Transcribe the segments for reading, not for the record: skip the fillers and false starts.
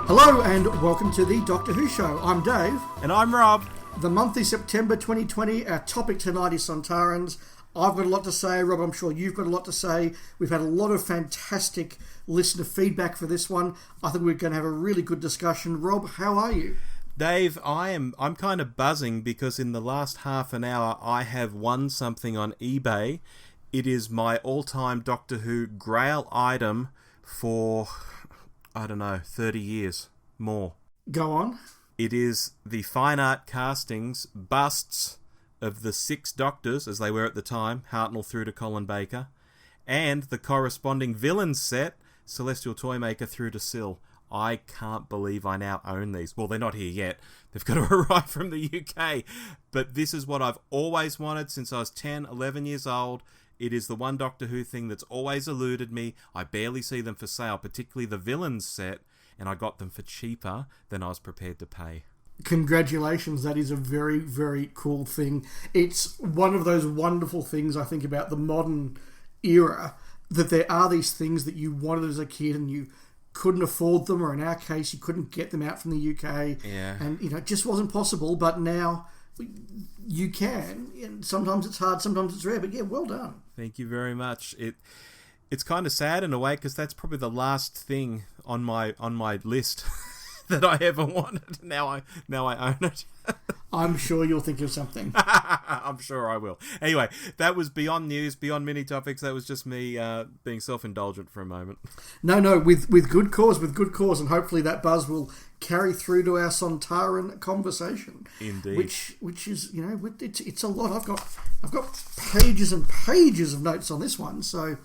Hello and welcome to the Doctor Who Show. I'm Dave. And I'm Rob. The month is September 2020. Our topic tonight is Sontarans. I've got a lot to say. Rob, I'm sure you've got a lot to say. We've had a lot of fantastic listener feedback for this one. I think we're going to have a really good discussion. Rob, how are you? Dave, I'm kind of buzzing because in the last half an hour I have won something on eBay. It is my all-time Doctor Who Grail item for, 30 years more. Go on. It is the fine art castings, busts of the 6 Doctors, as they were at the time, Hartnell through to Colin Baker, and the corresponding villains set, Celestial Toymaker through to Syl. I can't believe I now own these. Well, they're not here yet. They've got to arrive from the UK. But this is what I've always wanted since I was 10, 11 years old. It is the one Doctor Who thing that's always eluded me. I barely see them for sale, particularly the villains set, and I got them for cheaper than I was prepared to pay. Congratulations, that is a very, very cool thing. It's one of those wonderful things I think about the modern era, that there are these things that you wanted as a kid and you couldn't afford them, or in our case, you couldn't get them out from the UK. Yeah. And, it just wasn't possible, but now you can. And sometimes it's hard, sometimes it's rare, but yeah, well done. Thank you very much. It's kind of sad in a way because that's probably the last thing on my list that I ever wanted. Now I own it. I'm sure you'll think of something. I'm sure I will. Anyway, that was beyond news, beyond mini topics. That was just me being self-indulgent for a moment. No, with good cause, and hopefully that buzz will carry through to our Sontaran conversation. Indeed. Which is, it's a lot. I've got pages and pages of notes on this one, so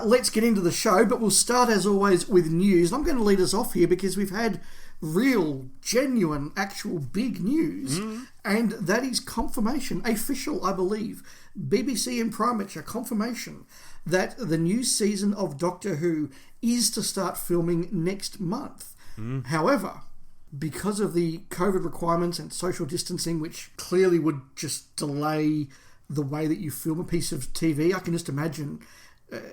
let's get into the show. But we'll start as always with news. And I'm going to lead us off here because we've had real, genuine, actual big news, and that is confirmation, official, I believe, BBC and Primature confirmation that the new season of Doctor Who is to start filming next month. However, because of the COVID requirements and social distancing, which clearly would just delay the way that you film a piece of TV, I can just imagine,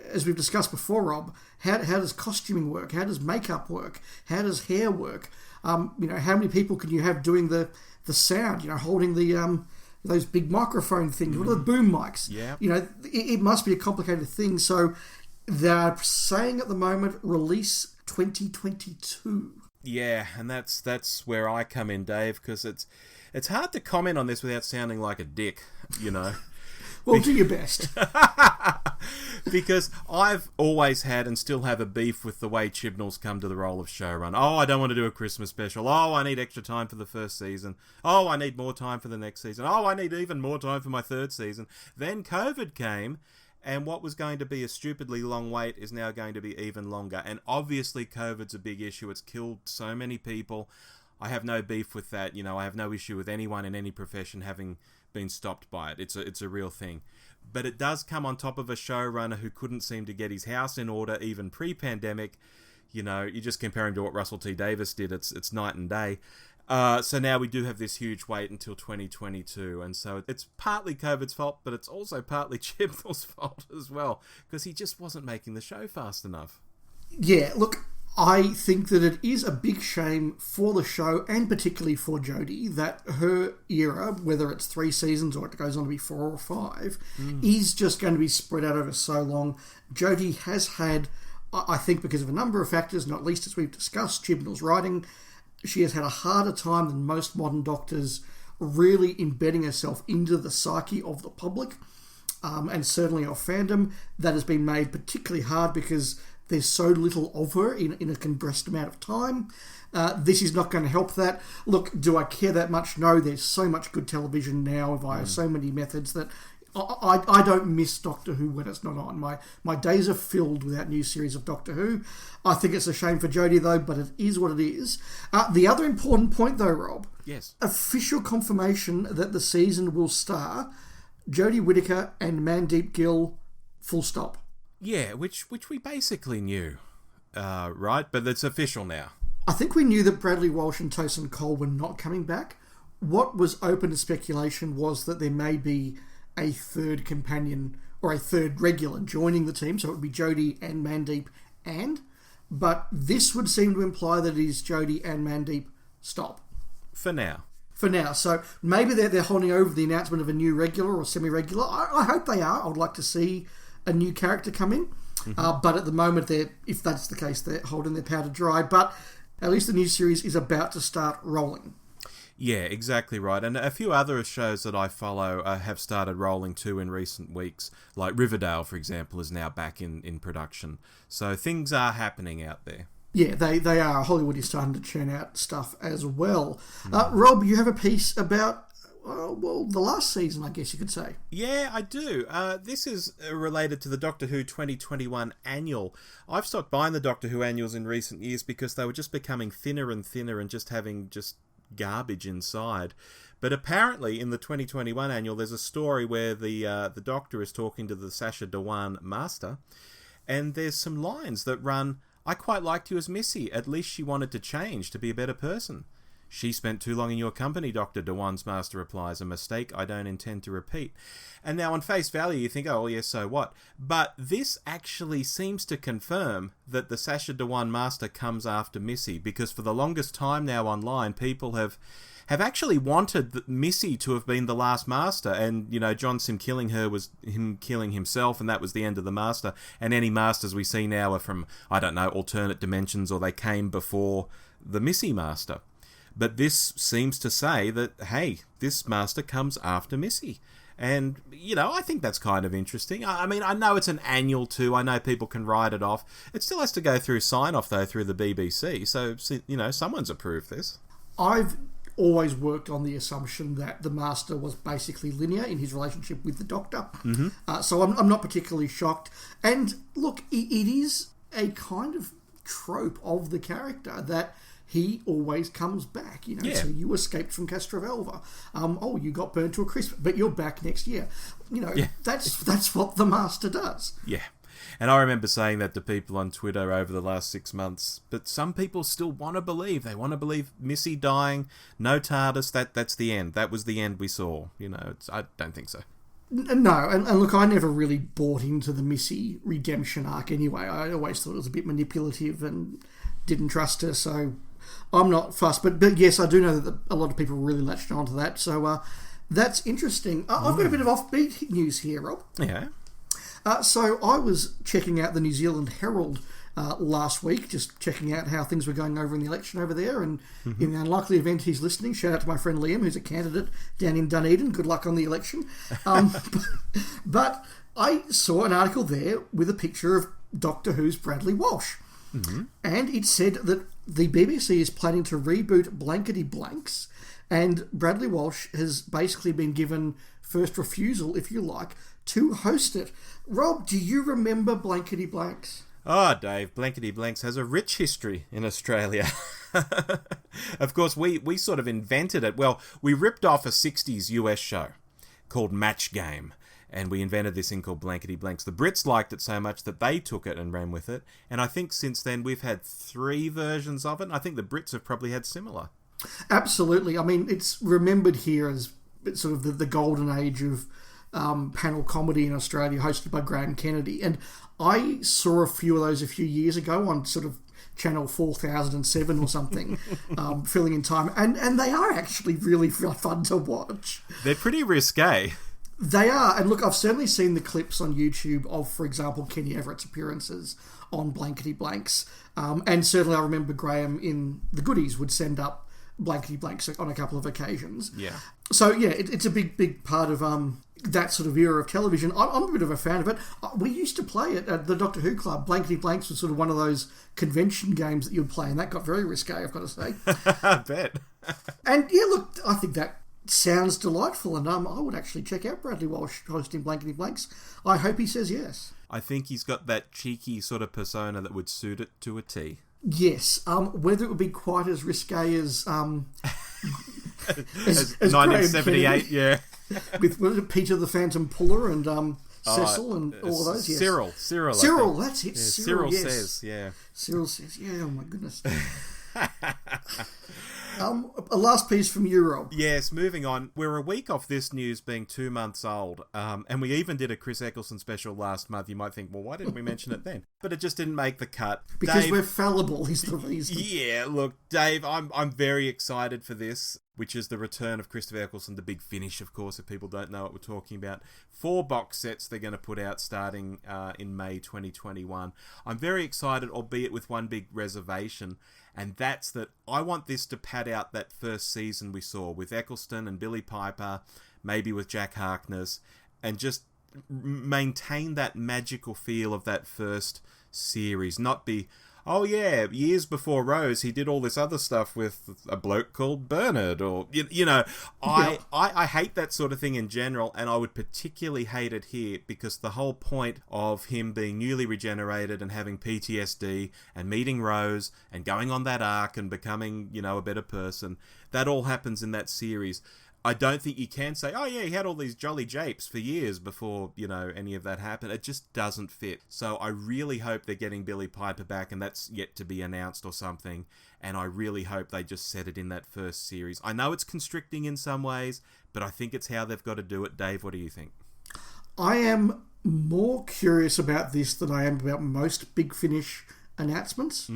as we've discussed before, Rob, how does costuming work? How does makeup work? How does hair work? How many people can you have doing the sound? Holding the those big microphone things, what are the boom mics? Yeah. It must be a complicated thing. So they're saying at the moment release 2022. Yeah, and that's where I come in, Dave, because it's hard to comment on this without sounding like a dick, Well, do your best. Because I've always had and still have a beef with the way Chibnall's come to the role of showrunner. Oh, I don't want to do a Christmas special. Oh, I need extra time for the first season. Oh, I need more time for the next season. Oh, I need even more time for my third season. Then COVID came, and what was going to be a stupidly long wait is now going to be even longer. And obviously COVID's a big issue. It's killed so many people. I have no beef with that. I have no issue with anyone in any profession having been stopped by it. It's a real thing. But it does come on top of a showrunner who couldn't seem to get his house in order even pre-pandemic. You just compare him to what Russell T Davies did. It's night and day. So now we do have this huge wait until 2022. And so it's partly COVID's fault, but it's also partly Chibnall's fault as well, because he just wasn't making the show fast enough. Yeah, look, I think that it is a big shame for the show, and particularly for Jodie, that her era, whether it's 3 seasons or it goes on to be 4 or 5, is just going to be spread out over so long. Jodie has had, I think because of a number of factors, not least as we've discussed, Chibnall's writing, she has had a harder time than most modern doctors really embedding herself into the psyche of the public, and certainly of fandom. That has been made particularly hard because there's so little of her in a compressed amount of time. This is not going to help that. Look, do I care that much? No, there's so much good television now via so many methods that I don't miss Doctor Who when it's not on. My days are filled with that new series of Doctor Who. I think it's a shame for Jodie, though, but it is what it is. The other important point, though, Rob. Yes. Official confirmation that the season will star Jodie Whittaker and Mandeep Gill, full stop. Yeah, which we basically knew, right? But it's official now. I think we knew that Bradley Walsh and Tosin Cole were not coming back. What was open to speculation was that there may be a third companion or a third regular joining the team, so it would be Jodie and Mandeep and but this would seem to imply that it is Jodie and Mandeep stop. For now. So maybe they're holding over the announcement of a new regular or semi-regular. I hope they are. I would like to see a new character come in. But at the moment, if that's the case, they're holding their powder dry. But at least the new series is about to start rolling. Yeah, exactly right. And a few other shows that I follow have started rolling too in recent weeks. Like Riverdale, for example, is now back in production. So things are happening out there. Yeah, they are. Hollywood is starting to churn out stuff as well. Rob, you have a piece about, the last season, I guess you could say. Yeah, I do. This is related to the Doctor Who 2021 annual. I've stopped buying the Doctor Who annuals in recent years because they were just becoming thinner and thinner and just having garbage inside. But apparently in the 2021 annual, there's a story where the Doctor is talking to the Sacha Dhawan Master, and there's some lines that run, "I quite liked you as Missy. At least she wanted to change, to be a better person." "She spent too long in your company," Dr. Dhawan's master replies. "A mistake I don't intend to repeat." And now on face value you think, oh, well, yeah, so what? But this actually seems to confirm that the Sacha Dhawan master comes after Missy, because for the longest time now online, people have actually wanted Missy to have been the last master, and, John Sim killing her was him killing himself, and that was the end of the master. And any masters we see now are from, I don't know, alternate dimensions, or they came before the Missy master. But this seems to say that, hey, this master comes after Missy. And, I think that's kind of interesting. I mean, I know it's an annual too. I know people can write it off. It still has to go through sign-off, though, through the BBC. So, someone's approved this. I've always worked on the assumption that the Master was basically linear in his relationship with the Doctor. So I'm not particularly shocked. And look, it is a kind of trope of the character that he always comes back, So you escaped from Castrovelva. You got burned to a crisp, but you're back next year. That's what the Master does. Yeah. And I remember saying that to people on Twitter over the last 6 months. But some people still want to believe. They want to believe Missy dying, no TARDIS, that's the end. That was the end we saw. I don't think so. No, and look, I never really bought into the Missy redemption arc anyway. I always thought it was a bit manipulative and didn't trust her, so I'm not fussed. But yes, I do know that a lot of people really latched onto that, so that's interesting. I've got a bit of offbeat news here, Rob. Yeah. So I was checking out the New Zealand Herald last week, just checking out how things were going over in the election over there, and in the unlikely event he's listening, shout out to my friend Liam, who's a candidate down in Dunedin. Good luck on the election. But I saw an article there with a picture of Doctor Who's Bradley Walsh. And it said that the BBC is planning to reboot Blankety Blanks, and Bradley Walsh has basically been given first refusal, if you like, to host it. Rob, do you remember Blankety Blanks? Oh, Dave, Blankety Blanks has a rich history in Australia. Of course, we sort of invented it. Well, we ripped off a 60s US show called Match Game, and we invented this thing called Blankety Blanks. The Brits liked it so much that they took it and ran with it, and I think since then we've had 3 versions of it, and I think the Brits have probably had similar. Absolutely. I mean, it's remembered here as sort of the golden age of panel comedy in Australia, hosted by Graham Kennedy. And I saw a few of those a few years ago on sort of channel 4007 or something, filling in time. And they are actually really fun to watch. They're pretty risque. They are. And look, I've certainly seen the clips on YouTube of, for example, Kenny Everett's appearances on Blankety Blanks. And certainly I remember Graham in The Goodies would send up Blankety Blanks on a couple of occasions. Yeah. So, yeah, it's a big part of that sort of era of television. I'm a bit of a fan of it. We used to play it at the Doctor Who Club. Blankety Blanks was sort of one of those convention games that you'd play, and that got very risque, I've got to say. I bet. And, yeah, look, I think that sounds delightful, and I would actually check out Bradley Walsh hosting Blankety Blanks. I hope he says yes. I think he's got that cheeky sort of persona that would suit it to a T. Yes. Whether it would be quite as risque as... as 1978, yeah. with Peter the Phantom Puller and Cecil and all of those, yes. Cyril, that's it. Yeah, Cyril, yes. says, yeah. Cyril says, yeah, oh my goodness. A last piece from you, Rob. Yes, moving on. We're a week off this news being 2 months old, and we even did a Chris Eccleston special last month. You might think, well, why didn't we mention it then? But it just didn't make the cut. Because Dave, we're fallible is the reason. Yeah, look, Dave, I'm very excited for this, which is the return of Christopher Eccleston, the big finish, of course, if people don't know what we're talking about. 4 box sets they're going to put out starting in May 2021. I'm very excited, albeit with one big reservation, and that's that I want this to pad out that first season we saw with Eccleston and Billy Piper, maybe with Jack Harkness, and just maintain that magical feel of that first series, not be, oh yeah, years before Rose, he did all this other stuff with a bloke called Bernard, or, I hate that sort of thing in general, and I would particularly hate it here, because the whole point of him being newly regenerated and having PTSD and meeting Rose and going on that arc and becoming, a better person, that all happens in that series. I don't think you can say, oh yeah, he had all these jolly japes for years before, any of that happened. It just doesn't fit. So I really hope they're getting Billy Piper back, and that's yet to be announced or something. And I really hope they just set it in that first series. I know it's constricting in some ways, but I think it's how they've got to do it. Dave, what do you think? I am more curious about this than I am about most Big Finish announcements,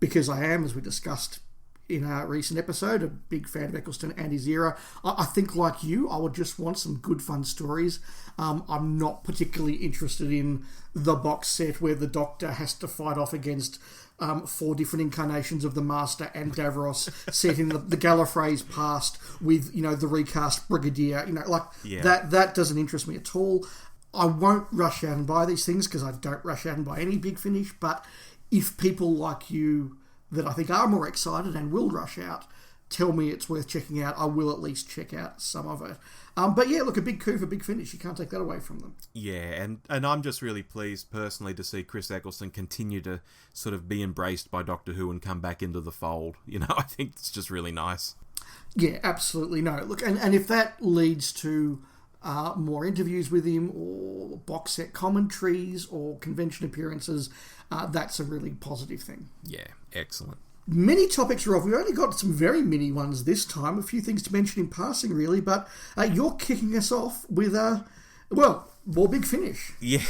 because I am, as we discussed in our recent episode, a big fan of Eccleston and his era. I think, like you, I would just want some good, fun stories. I'm not particularly interested in the box set where the Doctor has to fight off against 4 different incarnations of the Master and Davros, set in the Gallifrey's past with, the recast Brigadier. That doesn't interest me at all. I won't rush out and buy these things, because I don't rush out and buy any Big Finish, but if people like you that I think are more excited and will rush out tell me it's worth checking out, I will at least check out some of it. But yeah, look, a big coup for Big Finish. You can't take that away from them. Yeah, and I'm just really pleased personally to see Chris Eccleston continue to sort of be embraced by Doctor Who and come back into the fold. I think it's just really nice. Yeah, absolutely. No, look, and if that leads to more interviews with him, or box set commentaries, or convention appearances, that's a really positive thing. Yeah, excellent. Many topics are off. We've only got some very mini ones this time. A few things to mention in passing, really. But you're kicking us off with, more Big Finish. Yeah,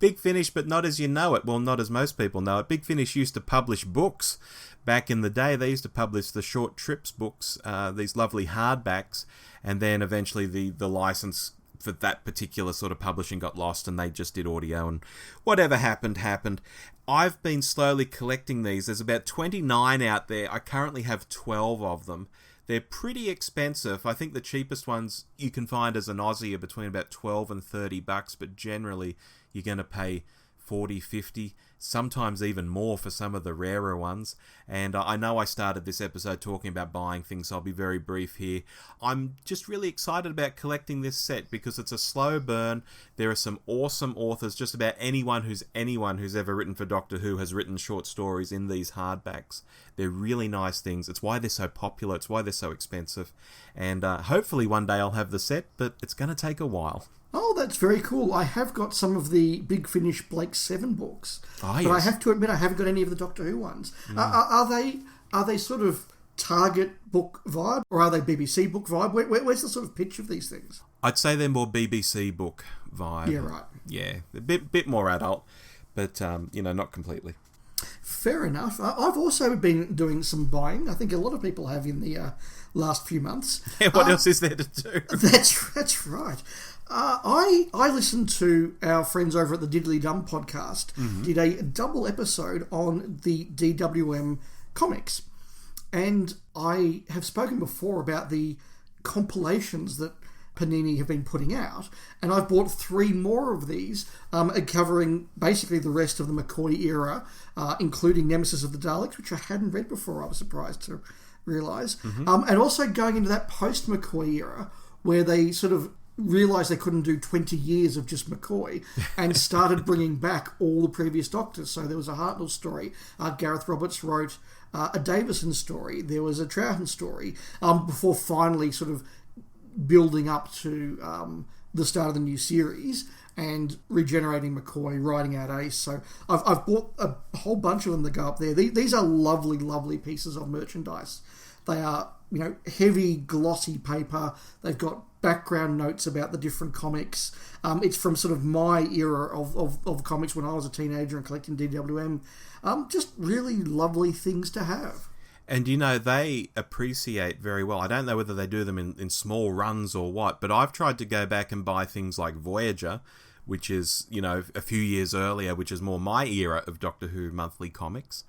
Big Finish, but not as you know it. Well, not as most people know it. Big Finish used to publish books. Back in the day, they used to publish the Short Trips books, these lovely hardbacks, and then eventually the license for that particular sort of publishing got lost, and they just did audio, and whatever happened. I've been slowly collecting these. There's about 29 out there. I currently have 12 of them. They're pretty expensive. I think the cheapest ones you can find as an Aussie are between about $12 and $30, but generally you're going to pay 40, 50, sometimes even more for some of the rarer ones. And I know I started this episode talking about buying things, so I'll be very brief here. I'm just really excited about collecting this set because it's a slow burn. There are some awesome authors. Just about anyone who's ever written for Doctor Who has written short stories in these hardbacks. They're really nice things. It's why they're so popular. It's why they're so expensive. And hopefully one day I'll have the set, but it's going to take a while. Oh, that's very cool. I have got some of the Big Finish Blake 7 books. Oh, but yes. I have to admit I haven't got any of the Doctor Who ones. Are they sort of Target book vibe, or are they BBC book vibe? Where's the sort of pitch of these things? I'd say they're more BBC book vibe. Yeah, right. Yeah, a bit more adult, but not completely. Fair enough. I've also been doing some buying. I think a lot of people have in the last few months. Yeah, what else is there to do? That's right. I listened to our friends over at the Diddly Dum podcast, did a double episode on the DWM comics. And I have spoken before about the compilations that Panini have been putting out, and I've bought 3 more of these, covering basically the rest of the McCoy era, including Nemesis of the Daleks, which I hadn't read before, I was surprised to realise, and also going into that post-McCoy era, where they sort of realised they couldn't do 20 years of just McCoy, and started bringing back all the previous Doctors. So there was a Hartnell story, Gareth Roberts wrote a Davison story, there was a Troughton story, before finally sort of building up to the start of the new series. and regenerating McCoy, riding out Ace. So I've bought a whole bunch of them that go up there. These are lovely, lovely pieces of merchandise. They are, heavy, glossy paper. They've got background notes about the different comics. It's from sort of my era of comics when I was a teenager and collecting DWM. Just really lovely things to have. And they appreciate very well. I don't know whether they do them in small runs or what, but I've tried to go back and buy things like Voyager, which is, a few years earlier, which is more my era of Doctor Who monthly comics.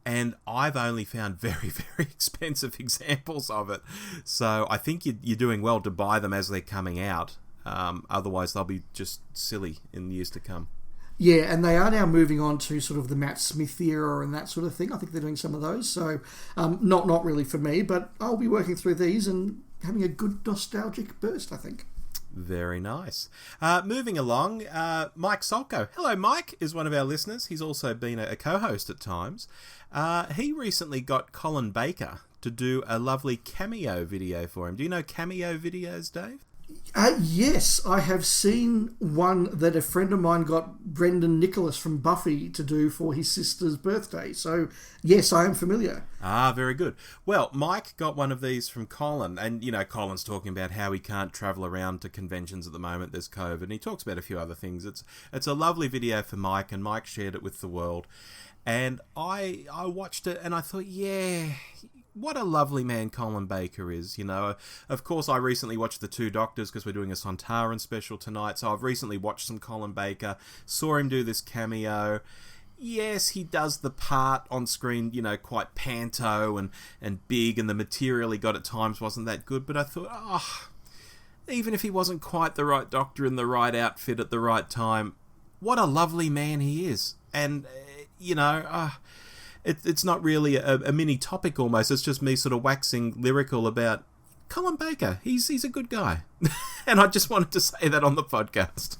And I've only found very, very expensive examples of it. So I think you're doing well to buy them as they're coming out. Otherwise, they'll be just silly in the years to come. Yeah, and they are now moving on to sort of the Matt Smith era and that sort of thing. I think they're doing some of those. So not really for me, but I'll be working through these and having a good nostalgic burst, I think. Very nice. Moving along, Mike Solko. Hello, Mike is one of our listeners. He's also been a co-host at times. He recently got Colin Baker to do a lovely cameo video for him. Do you know cameo videos, Dave? Yes, I have seen one that a friend of mine got Brendan Nicholas from Buffy to do for his sister's birthday. So, yes, I am familiar. Very good. Well, Mike got one of these from Colin, and, Colin's talking about how he can't travel around to conventions at the moment, there's COVID, and he talks about a few other things. It's a lovely video for Mike, and Mike shared it with the world. And I watched it, and I thought, yeah, what a lovely man Colin Baker is, Of course, I recently watched The Two Doctors because we're doing a Sontarans special tonight, so I've recently watched some Colin Baker, saw him do this cameo. Yes, he does the part on screen, quite panto and big, and the material he got at times wasn't that good, but I thought, even if he wasn't quite the right Doctor in the right outfit at the right time, what a lovely man he is. And, it's not really a mini topic almost. It's just me sort of waxing lyrical about Colin Baker. He's a good guy. And I just wanted to say that on the podcast.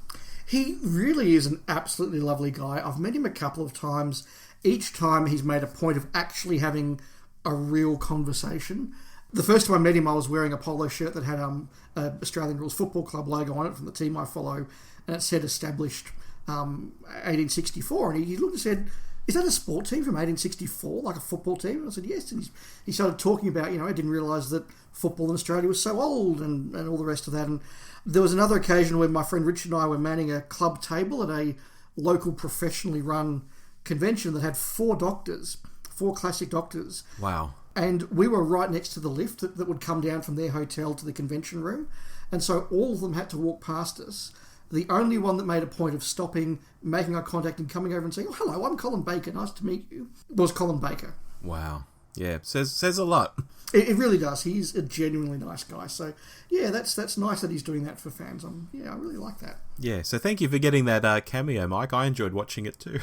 He really is an absolutely lovely guy. I've met him a couple of times. Each time he's made a point of actually having a real conversation. The first time I met him, I was wearing a polo shirt that had Australian Rules Football Club logo on it from the team I follow, and it said established 1864. And he looked and said, "Is that a sport team from 1864, like a football team?" And I said, "Yes." And he started talking about, I didn't realise that football in Australia was so old and all the rest of that. And there was another occasion when my friend Richard and I were manning a club table at a local professionally run convention that had four classic doctors. Wow. And we were right next to the lift that would come down from their hotel to the convention room. And so all of them had to walk past us. The only one that made a point of stopping, making eye contact and coming over and saying, "Oh, hello, I'm Colin Baker, nice to meet you," was Colin Baker. Wow. Yeah, says a lot. It really does. He's a genuinely nice guy. So, yeah, that's nice that he's doing that for fans. I really like that. Yeah, so thank you for getting that cameo, Mike. I enjoyed watching it too.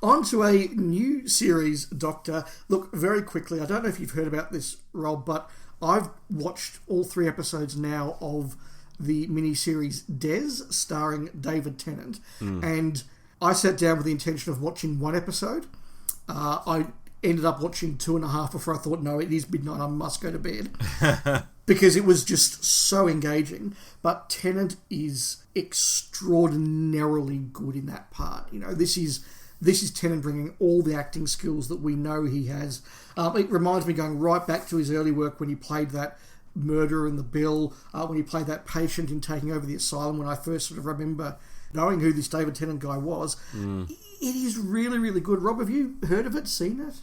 On to a new series, Doctor. Look, very quickly, I don't know if you've heard about this, Rob, but I've watched all 3 episodes now of the miniseries Des, starring David Tennant, and I sat down with the intention of watching 1 episode. I ended up watching 2.5 before I thought, no, it is midnight, I must go to bed. Because it was just so engaging. But Tennant is extraordinarily good in that part. This is Tennant bringing all the acting skills that we know he has. It reminds me going right back to his early work when he played that murderer in The Bill, when he played that patient in Taking Over the Asylum, when I first sort of remember knowing who this David Tennant guy was. It is really, really good. Rob, have you heard of it, seen it?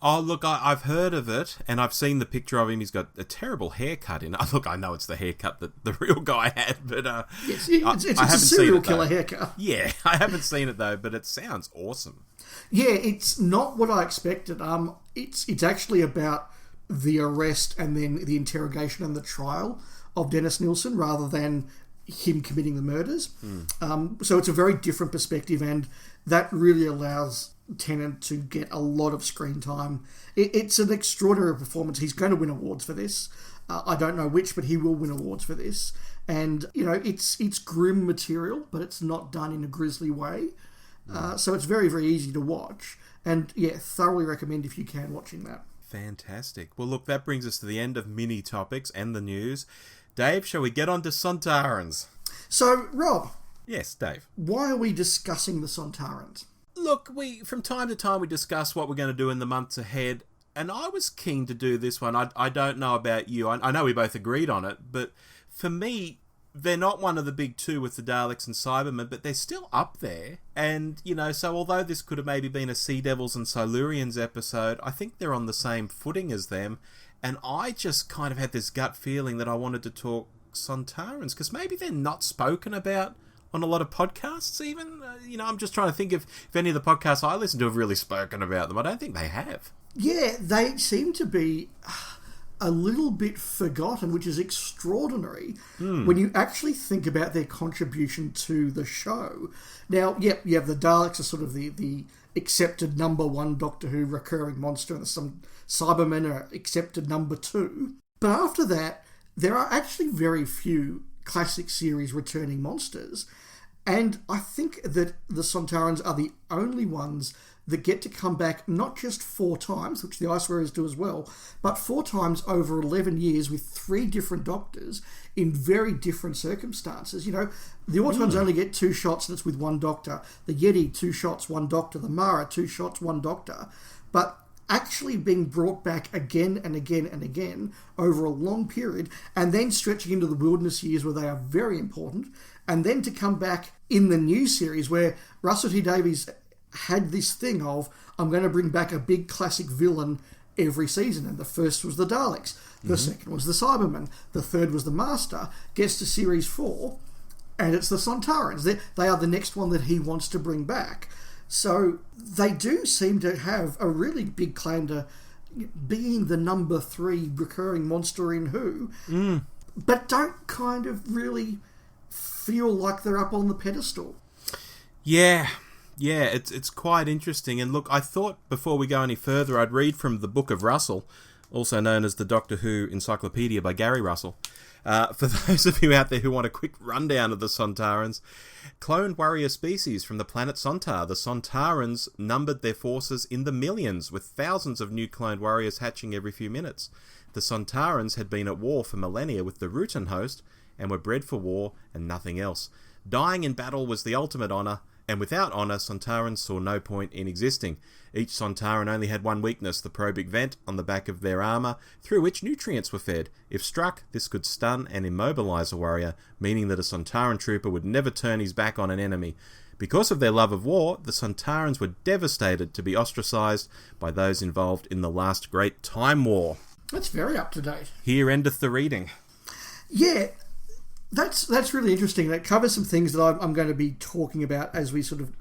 Oh, look, I've heard of it, and I've seen the picture of him. He's got a terrible haircut in it. Look, I know it's the haircut that the real guy had, but yes, it's a serial killer haircut. Yeah, I haven't seen it, though, but it sounds awesome. Yeah, it's not what I expected. It's actually about the arrest and then the interrogation and the trial of Dennis Nilsson rather than him committing the murders. So it's a very different perspective, and that really allows Tennant to get a lot of screen time. It's an extraordinary performance. He's going to win awards for this. I don't know which, but he will win awards for this. And, it's grim material, but it's not done in a grisly way. So it's very, very easy to watch. And, yeah, thoroughly recommend if you can watching that. Fantastic. Well, look, that brings us to the end of mini topics and the news. Dave, shall we get on to Sontarans? So, Rob, Yes, Dave. Why are we discussing the Sontarans? Look, from time to time we discuss what we're going to do in the months ahead, and I was keen to do this one. I don't know about you. I know we both agreed on it, but for me, they're not one of the big two with the Daleks and Cybermen, but they're still up there. And, so although this could have maybe been a Sea Devils and Silurians episode, I think they're on the same footing as them. And I just kind of had this gut feeling that I wanted to talk Sontarans, because maybe they're not spoken about on a lot of podcasts even. I'm just trying to think if any of the podcasts I listen to have really spoken about them. I don't think they have. Yeah, they seem to be a little bit forgotten, which is extraordinary when you actually think about their contribution to the show. Now, you have the Daleks are sort of the accepted number one Doctor Who recurring monster, and some Cybermen are accepted number two. But after that, there are actually very few classic series returning monsters. And I think that the Sontarans are the only ones that get to come back not just 4 times, which the Ice Warriors do as well, but 4 times over 11 years with 3 different Doctors in very different circumstances. The Autons only get 2 shots, and it's with 1 Doctor. The Yeti, 2 shots, 1 Doctor. The Mara, 2 shots, 1 Doctor. But actually being brought back again and again and again over a long period, and then stretching into the wilderness years where they are very important, and then to come back in the new series where Russell T Davies had this thing of, I'm going to bring back a big classic villain every season. And the first was the Daleks. The second was the Cybermen. The third was the Master. Gets to series 4, and it's the Sontarans. They are the next one that he wants to bring back. So they do seem to have a really big claim to being the number 3 recurring monster in Who, but don't kind of really feel like they're up on the pedestal. Yeah, it's quite interesting. And look, I thought before we go any further, I'd read from the Book of Russell, also known as the Doctor Who Encyclopedia by Gary Russell. For those of you out there who want a quick rundown of the Sontarans, cloned warrior species from the planet Sontar, the Sontarans numbered their forces in the millions, with thousands of new cloned warriors hatching every few minutes. The Sontarans had been at war for millennia with the Rutan host, and were bred for war and nothing else. Dying in battle was the ultimate honour, and without honour, Sontarans saw no point in existing. Each Sontaran only had one weakness, the probic vent on the back of their armour, through which nutrients were fed. If struck, this could stun and immobilise a warrior, meaning that a Sontaran trooper would never turn his back on an enemy. Because of their love of war, the Sontarans were devastated to be ostracised by those involved in the last great Time War. That's very up to date. Here endeth the reading. Yeah, that's really interesting. It covers some things that I'm going to be talking about as we sort of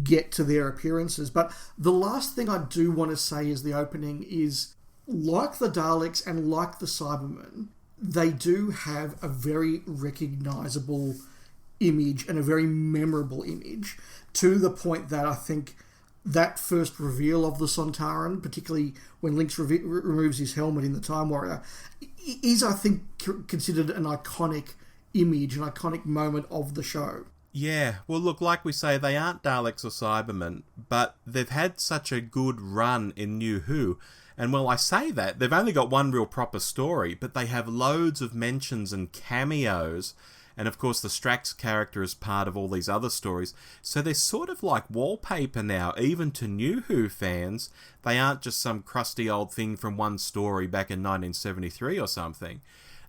get to their appearances. But the last thing I do want to say as the opening is, like the Daleks and like the Cybermen, they do have a very recognisable image and a very memorable image, to the point that I think that first reveal of the Sontaran, particularly when Lynx removes his helmet in the Time Warrior, is, I think, considered an iconic image, an iconic moment of the show. Yeah, well look, like we say, they aren't Daleks or Cybermen, but they've had such a good run in New Who, and well, I say that, they've only got one real proper story, but they have loads of mentions and cameos, and of course the Strax character is part of all these other stories, so they're sort of like wallpaper now, even to New Who fans. They aren't just some crusty old thing from one story back in 1973 or something.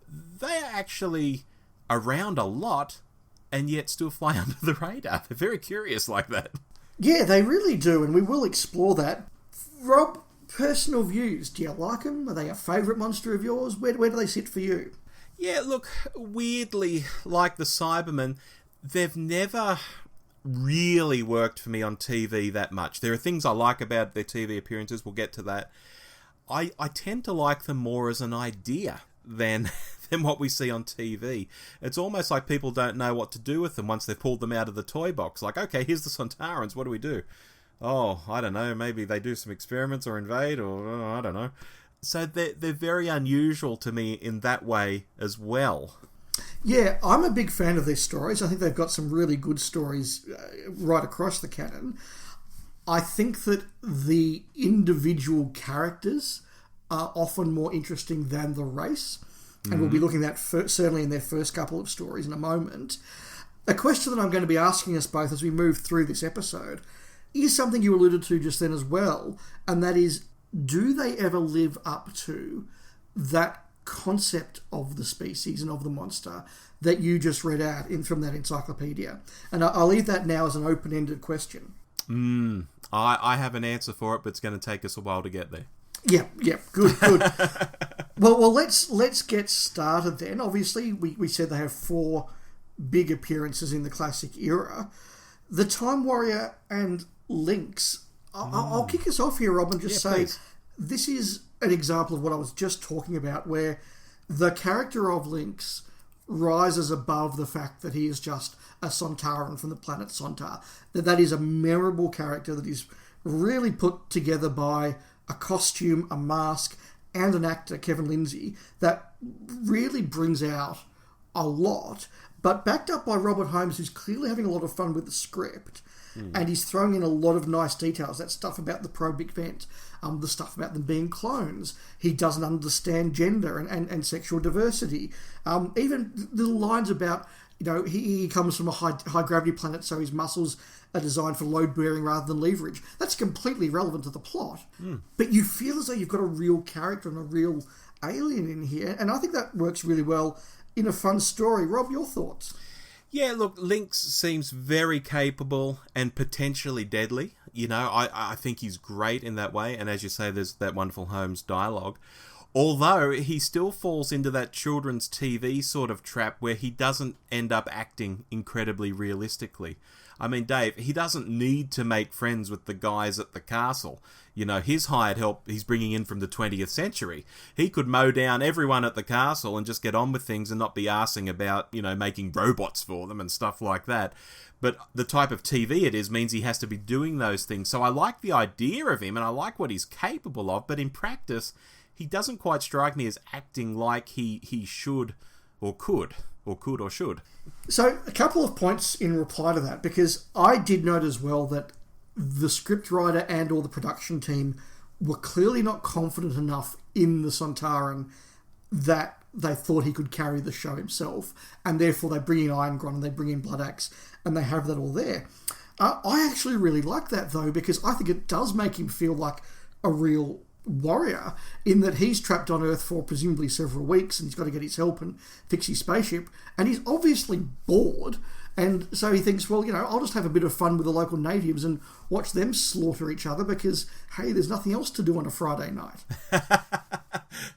They're actually around a lot, and yet still fly under the radar. They're very curious like that. Yeah, they really do, and we will explore that. Rob, personal views. Do you like them? Are they a favourite monster of yours? Where do they sit for you? Yeah, look, weirdly, like the Cybermen, they've never really worked for me on TV that much. There are things I like about their TV appearances. We'll get to that. I tend to like them more as an idea than what we see on TV. It's almost like people don't know what to do with them once they've pulled them out of the toy box. Like, okay, here's the Sontarans, what do we do? Oh, I don't know, maybe they do some experiments or invade, or I don't know. So they're very unusual to me in that way as well. Yeah, I'm a big fan of their stories. I think they've got some really good stories right across the canon. I think that the individual characters are often more interesting than the race. And we'll be looking at that certainly in their first couple of stories in a moment. A question that I'm going to be asking us both as we move through this episode is something you alluded to just then as well, and that is, do they ever live up to that concept of the species and of the monster that you just read out from that encyclopedia? And I'll leave that now as an open-ended question. I have an answer for it, but it's going to take us a while to get there. Yeah, good. well, let's get started then. Obviously, we said they have 4 big appearances in the classic era. The Time Warrior and Lynx. I'll kick us off here, Rob, and just say, please. This is an example of what I was just talking about, where the character of Lynx rises above the fact that he is just a Sontaran from the planet Sontar. That is a memorable character that is really put together by a costume, a mask, and an actor, Kevin Lindsay, that really brings out a lot, but backed up by Robert Holmes, who's clearly having a lot of fun with the script. And he's throwing in a lot of nice details. That stuff about the probe vent, the stuff about them being clones. He doesn't understand gender and sexual diversity. Even little lines about, he comes from a high gravity planet, so his muscles are designed for load bearing rather than leverage. That's completely relevant to the plot. But you feel as though you've got a real character and a real alien in here. And I think that works really well in a fun story. Rob, your thoughts? Yeah, look, Lynx seems very capable and potentially deadly. I think he's great in that way. And as you say, there's that wonderful Holmes dialogue. Although he still falls into that children's TV sort of trap where he doesn't end up acting incredibly realistically. I mean, Dave, he doesn't need to make friends with the guys at the castle. His hired help he's bringing in from the 20th century. He could mow down everyone at the castle and just get on with things and not be arsing about, making robots for them and stuff like that. But the type of TV it is means he has to be doing those things. So I like the idea of him and I like what he's capable of, but in practice, he doesn't quite strike me as acting like he should or could or should. So a couple of points in reply to that, because I did note as well that the scriptwriter and or the production team were clearly not confident enough in the Sontaran that they thought he could carry the show himself, and therefore they bring in Irongron and they bring in Blood Axe and they have that all there. I actually really like that though, because I think it does make him feel like a real warrior, in that he's trapped on Earth for presumably several weeks and he's got to get his help and fix his spaceship, and he's obviously bored, and so he thinks, well, I'll just have a bit of fun with the local natives and watch them slaughter each other because, hey, there's nothing else to do on a Friday night.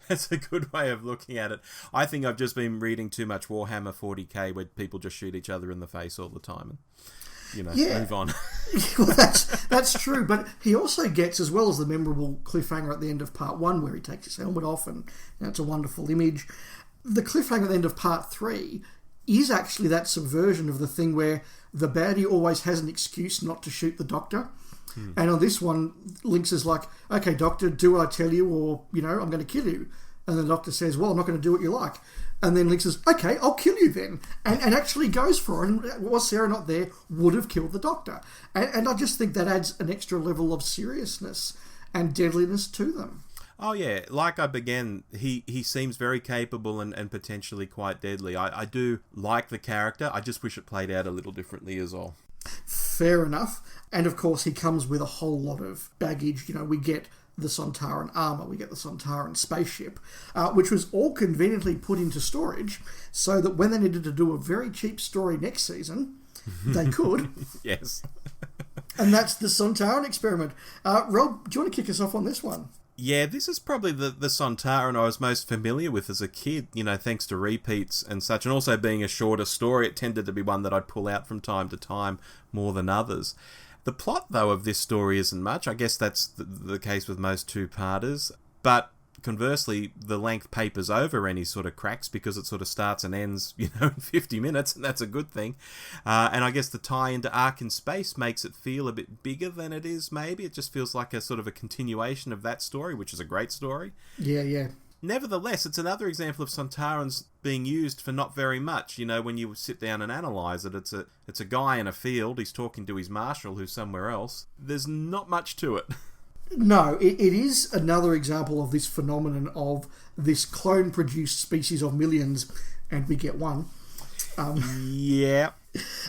That's a good way of looking at it. I think I've just been reading too much Warhammer 40k where people just shoot each other in the face all the time and move on. Well, that's true, but he also gets, as well as the memorable cliffhanger at the end of part 1 where he takes his helmet off and it's a wonderful image, the cliffhanger at the end of part 3 is actually that subversion of the thing where the baddie always has an excuse not to shoot the Doctor. And on this one, Lynx is like, okay, Doctor, do what I tell you or, I'm going to kill you. And the Doctor says, well, I'm not going to do what you like. And then Lynx says, okay, I'll kill you then. And actually goes for it. And was Sarah not there, would have killed the Doctor. And I just think that adds an extra level of seriousness and deadliness to them. Oh yeah, like I began, he seems very capable and potentially quite deadly. I do like the character, I just wish it played out a little differently as well. Fair enough. And of course he comes with a whole lot of baggage. We get the Sontaran armour, we get the Sontaran spaceship, which was all conveniently put into storage so that when they needed to do a very cheap story next season, they could. Yes. And that's the Sontaran experiment. Rob, do you want to kick us off on this one? Yeah, this is probably the Sontaran I was most familiar with as a kid, thanks to repeats and such, and also being a shorter story, it tended to be one that I'd pull out from time to time more than others. The plot, though, of this story isn't much. I guess that's the case with most two-parters, but conversely, the length papers over any sort of cracks because it sort of starts and ends, in 50 minutes, and that's a good thing. And I guess the tie into Ark in Space makes it feel a bit bigger than it is, maybe. It just feels like a sort of a continuation of that story, which is a great story. Yeah. Nevertheless, it's another example of Sontarans being used for not very much. When you sit down and analyse it, it's a guy in a field, he's talking to his marshal who's somewhere else. There's not much to it. No, it is another example of this phenomenon of this clone-produced species of millions, and we get one. Yeah.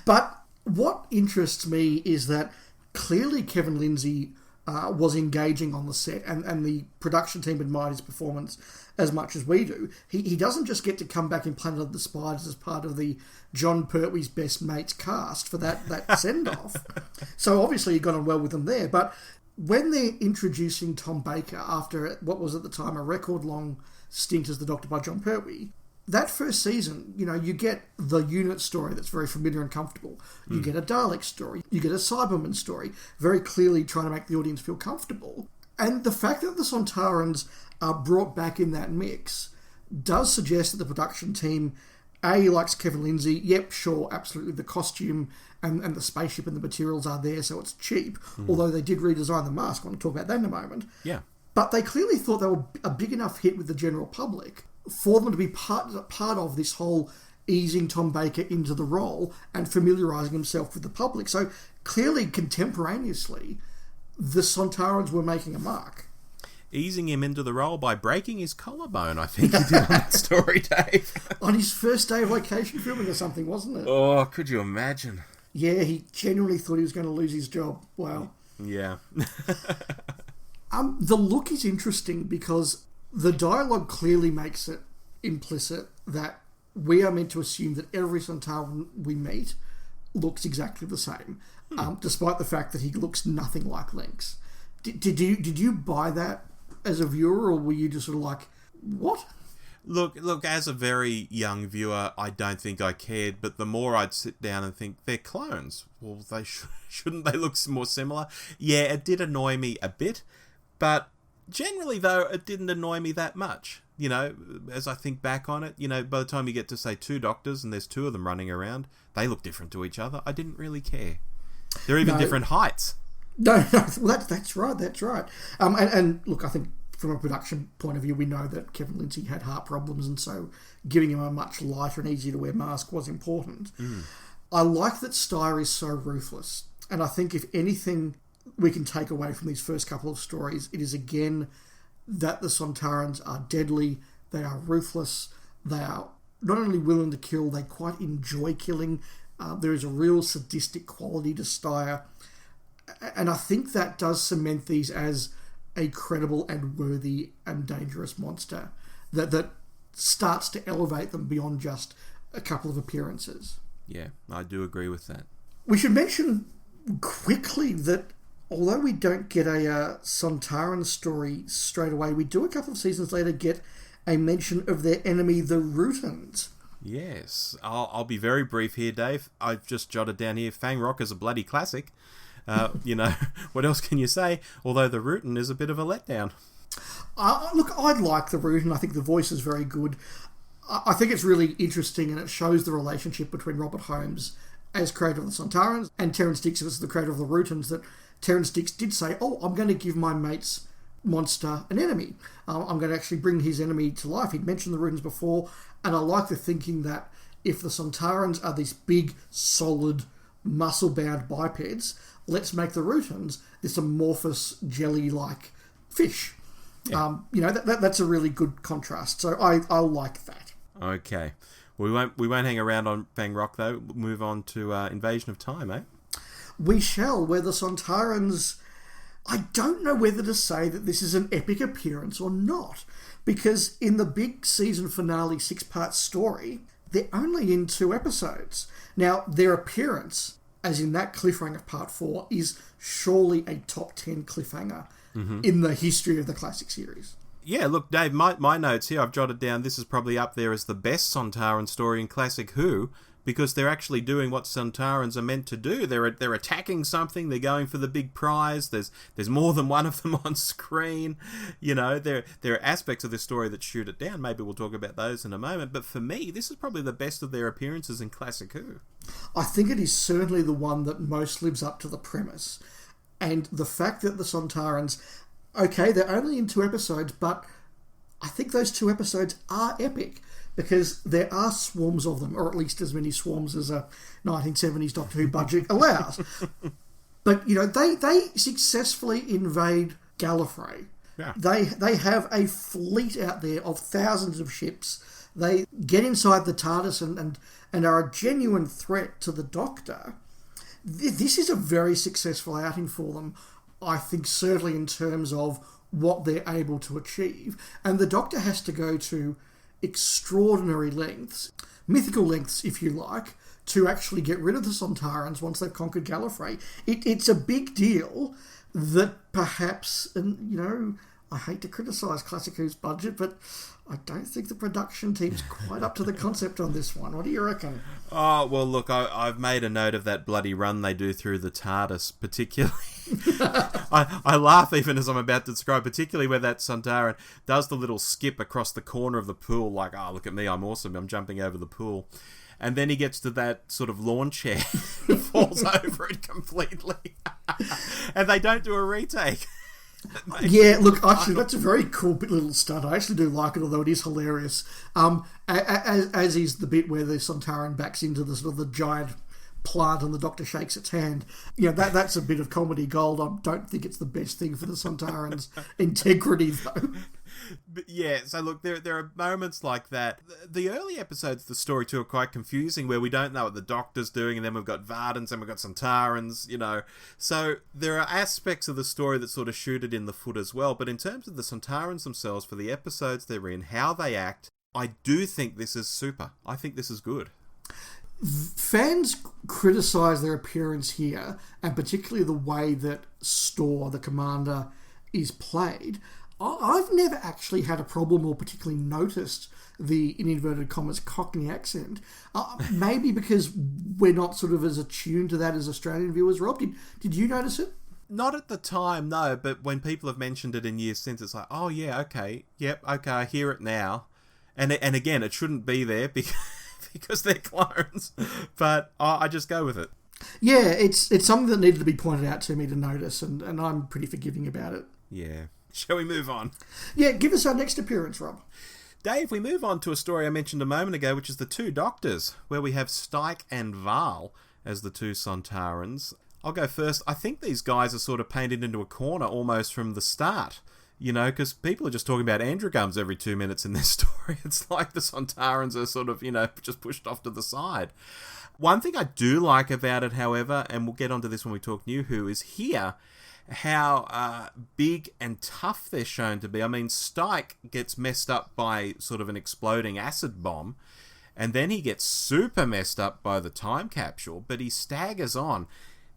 But what interests me is that clearly Kevin Lindsay was engaging on the set, and the production team admired his performance as much as we do. He doesn't just get to come back in Planet of the Spiders as part of the John Pertwee's Best Mates cast for that send-off. So obviously he got on well with them there. But when they're introducing Tom Baker after what was at the time a record-long stint as the Doctor by John Pertwee, that first season, you get the unit story that's very familiar and comfortable. You get a Dalek story. You get a Cyberman story, very clearly trying to make the audience feel comfortable. And the fact that the Sontarans are brought back in that mix does suggest that the production team, A, likes Kevin Lindsay. Yep, sure, absolutely. The costume and the spaceship and the materials are there, so it's cheap. Although they did redesign the mask. I want to talk about that in a moment. Yeah. But they clearly thought they were a big enough hit with the general public for them to be part of this whole easing Tom Baker into the role and familiarising himself with the public. So clearly, contemporaneously, the Sontarans were making a mark. Easing him into the role by breaking his collarbone, I think he did on that story, Dave. On his first day of location filming or something, wasn't it? Oh, could you imagine? Yeah, he genuinely thought he was going to lose his job. Wow. Yeah. The look is interesting because the dialogue clearly makes it implicit that we are meant to assume that every Sontaran we meet looks exactly the same, despite the fact that he looks nothing like Lynx. Did you buy that as a viewer, or were you just sort of like, what? Look, as a very young viewer, I don't think I cared, but the more I'd sit down and think, they're clones. Well, they shouldn't they look more similar? Yeah, it did annoy me a bit, but generally, though, it didn't annoy me that much. As I think back on it, by the time you get to, say, 2 doctors and there's 2 of them running around, they look different to each other. I didn't really care. They're even different heights. No, well, that's right. And look, I think from a production point of view, we know that Kevin Lindsay had heart problems, and so giving him a much lighter and easier to wear mask was important. I like that Steyer is so ruthless, and I think if anything we can take away from these first couple of stories, it is again that the Sontarans are deadly, they are ruthless, they are not only willing to kill, they quite enjoy killing. There is a real sadistic quality to Steyer, and I think that does cement these as a credible and worthy and dangerous monster that starts to elevate them beyond just a couple of appearances. Yeah, I do agree with that. We should mention quickly that although we don't get a Sontaran story straight away, we do a couple of seasons later get a mention of their enemy, the Rootans. Yes, I'll be very brief here, Dave. I've just jotted down here, Fang Rock is a bloody classic. What else can you say? Although the Rootan is a bit of a letdown. Look, I'd like the Rootan. I think the voice is very good. I think it's really interesting, and it shows the relationship between Robert Holmes as creator of the Sontarans and Terrence Dicks as the creator of the Rootans, that Terrence Dicks did say, I'm going to give my mate's monster an enemy. I'm going to actually bring his enemy to life. He'd mentioned the Rootans before, and I like the thinking that if the Sontarans are these big, solid, muscle-bound bipeds, let's make the Rootans this amorphous, jelly-like fish. Yeah. That's a really good contrast. So I like that. Okay. We won't hang around on Fang Rock, though. We'll move on to Invasion of Time, eh? We shall, where the Sontarans... I don't know whether to say that this is an epic appearance or not, because in the big season finale 6-part story, they're only in 2 episodes. Now, their appearance, as in that cliffhanger of part 4, is surely a top 10 cliffhanger in the history of the classic series. Yeah, look, Dave, my notes here, I've jotted down, this is probably up there as the best Sontaran story in Classic Who, because they're actually doing what Sontarans are meant to do. They're attacking something, they're going for the big prize, there's more than one of them on screen. There are aspects of this story that shoot it down. Maybe we'll talk about those in a moment, but for me, this is probably the best of their appearances in Classic Who. I think it is certainly the one that most lives up to the premise. And the fact that the Sontarans, okay, they're only in 2 episodes, but I think those 2 episodes are epic, because there are swarms of them, or at least as many swarms as a 1970s Doctor Who budget allows. But, they successfully invade Gallifrey. Yeah. They have a fleet out there of thousands of ships. They get inside the TARDIS and are a genuine threat to the Doctor. This is a very successful outing for them, I think, certainly in terms of what they're able to achieve. And the Doctor has to go to extraordinary lengths, mythical lengths, if you like, to actually get rid of the Sontarans once they've conquered Gallifrey. It's a big deal that perhaps, and you know, I hate to criticise Classic Who's budget, but I don't think the production team's quite up to the concept on this one. What do you reckon? Oh, well, look, I've made a note of that bloody run they do through the TARDIS, particularly. I laugh even as I'm about to describe, particularly where that Sontaran does the little skip across the corner of the pool, like, oh, look at me, I'm awesome, I'm jumping over the pool. And then he gets to that sort of lawn chair and falls over it completely. And they don't do a retake. Yeah, look, actually, that's a very cool little stunt. I actually do like it, although it is hilarious. As is the bit where the Sontaran backs into the sort of the giant plant and the Doctor shakes its hand. You know, that's a bit of comedy gold. I don't think it's the best thing for the Sontaran's integrity, though. But yeah, so look, there are moments like that. The early episodes of the story too are quite confusing, where we don't know what the Doctor's doing, and then we've got Vardans and we've got Sontarans, you know. So there are aspects of the story that sort of shoot it in the foot as well. But in terms of the Sontarans themselves, for the episodes they're in, how they act, I do think this is super. I think this is good. Fans criticise their appearance here, and particularly the way that Storr, the commander, is played. I've never actually had a problem or particularly noticed the, in inverted commas, Cockney accent. Maybe because we're not sort of as attuned to that as Australian viewers. Rob, did you notice it? Not at the time, no, but when people have mentioned it in years since, it's like, oh yeah, okay, yep, okay, I hear it now. And again, it shouldn't be there because they're clones, but I just go with it. Yeah, it's something that needed to be pointed out to me to notice, and I'm pretty forgiving about it. Yeah. Shall we move on? Yeah, give us our next appearance, Rob. Dave, we move on to a story I mentioned a moment ago, which is the Two Doctors, where we have Stike and Val as the two Sontarans. I'll go first. I think these guys are sort of painted into a corner almost from the start, you know, because people are just talking about androgums every 2 minutes in this story. It's like the Sontarans are sort of, you know, just pushed off to the side. One thing I do like about it, however, and we'll get onto this when we talk New Who, is here how big and tough they're shown to be. I mean, Stike gets messed up by sort of an exploding acid bomb, and then he gets super messed up by the time capsule, but he staggers on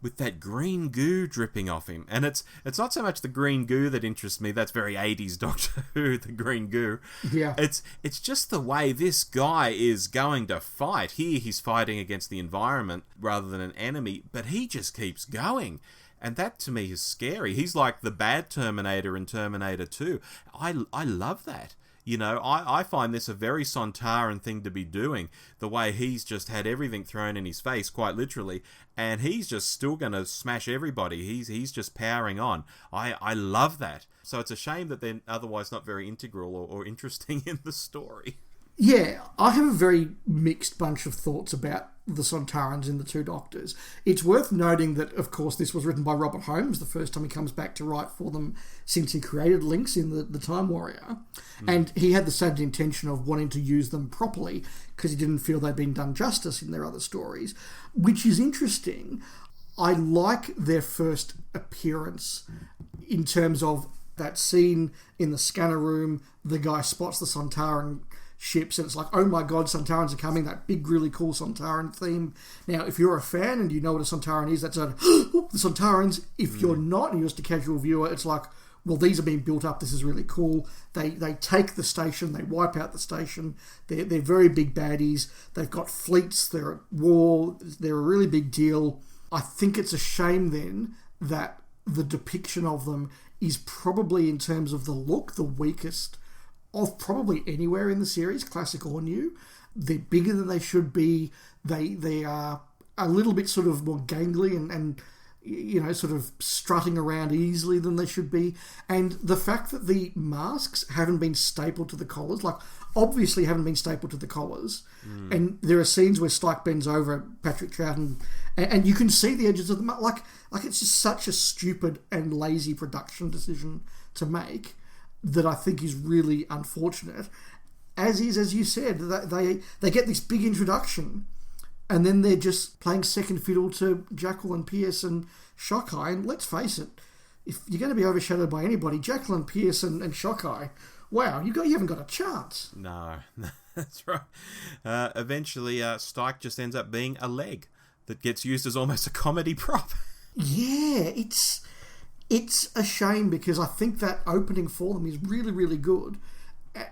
with that green goo dripping off him. And it's not so much the green goo that interests me. That's very 80s Doctor Who, the green goo. Yeah. It's just the way this guy is going to fight. Here he's fighting against the environment rather than an enemy, but he just keeps going. And that, to me, is scary. He's like the bad Terminator in Terminator 2. I love that. You know, I find this a very Sontaran thing to be doing. The way he's just had everything thrown in his face, quite literally. And he's just still going to smash everybody. He's just powering on. I love that. So it's a shame that they're otherwise not very integral or interesting in the story. Yeah, I have a very mixed bunch of thoughts about the Sontarans in the Two Doctors. It's worth noting that, of course, this was written by Robert Holmes, the first time he comes back to write for them since he created Links in the Time Warrior. And he had the same intention of wanting to use them properly because he didn't feel they'd been done justice in their other stories, which is interesting. I like their first appearance in terms of that scene in the scanner room. The guy spots the Sontaran ships and it's like, oh my god, Sontarans are coming, that big really cool Sontaran theme. Now if you're a fan and you know what a Sontaran is, that's a the Sontarans. If you're not and you're just a casual viewer, it's like, well, these are being built up, this is really cool. They take the station, they wipe out the station, they're very big baddies, they've got fleets, they're at war, they're a really big deal. I think it's a shame then that the depiction of them is probably, in terms of the look, the weakest of probably anywhere in the series, classic or new. They're bigger than they should be. They are a little bit sort of more gangly and you know, sort of strutting around easily than they should be. And the fact that the masks haven't been stapled to the collars, like obviously haven't been stapled to the collars, and there are scenes where Stike bends over at Patrick Troughton and you can see the edges of the mask. Like it's just such a stupid and lazy production decision to make. that I think is really unfortunate. As you said, they get this big introduction, and then they're just playing second fiddle to Jacqueline Pearce and Shockeye. And let's face it, if you're going to be overshadowed by anybody, Jacqueline Pearce and Shockeye, wow, you haven't got a chance. No, that's right. Eventually, Stike just ends up being a leg that gets used as almost a comedy prop. Yeah, it's a shame because I think that opening for them is really, really good.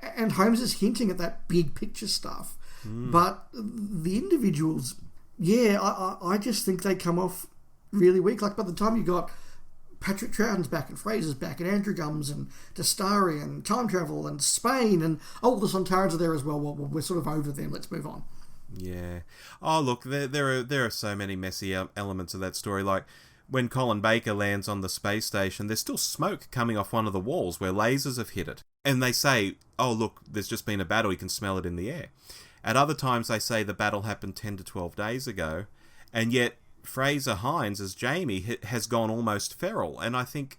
And Holmes is hinting at that big picture stuff. But the individuals, I just think they come off really weak. Like by the time you got Patrick Troughton's back and Fraser's back and Andrew Gums and Dastari and Time Travel and Spain and the Sontarans are there as well. Well, we're sort of over them. Let's move on. Yeah. Oh, look, there are so many messy elements of that story. Like when Colin Baker lands on the space station, there's still smoke coming off one of the walls where lasers have hit it. And they say, oh, look, there's just been a battle. You can smell it in the air. At other times, they say the battle happened 10 to 12 days ago. And yet, Fraser Hines, as Jamie, has gone almost feral. And I think,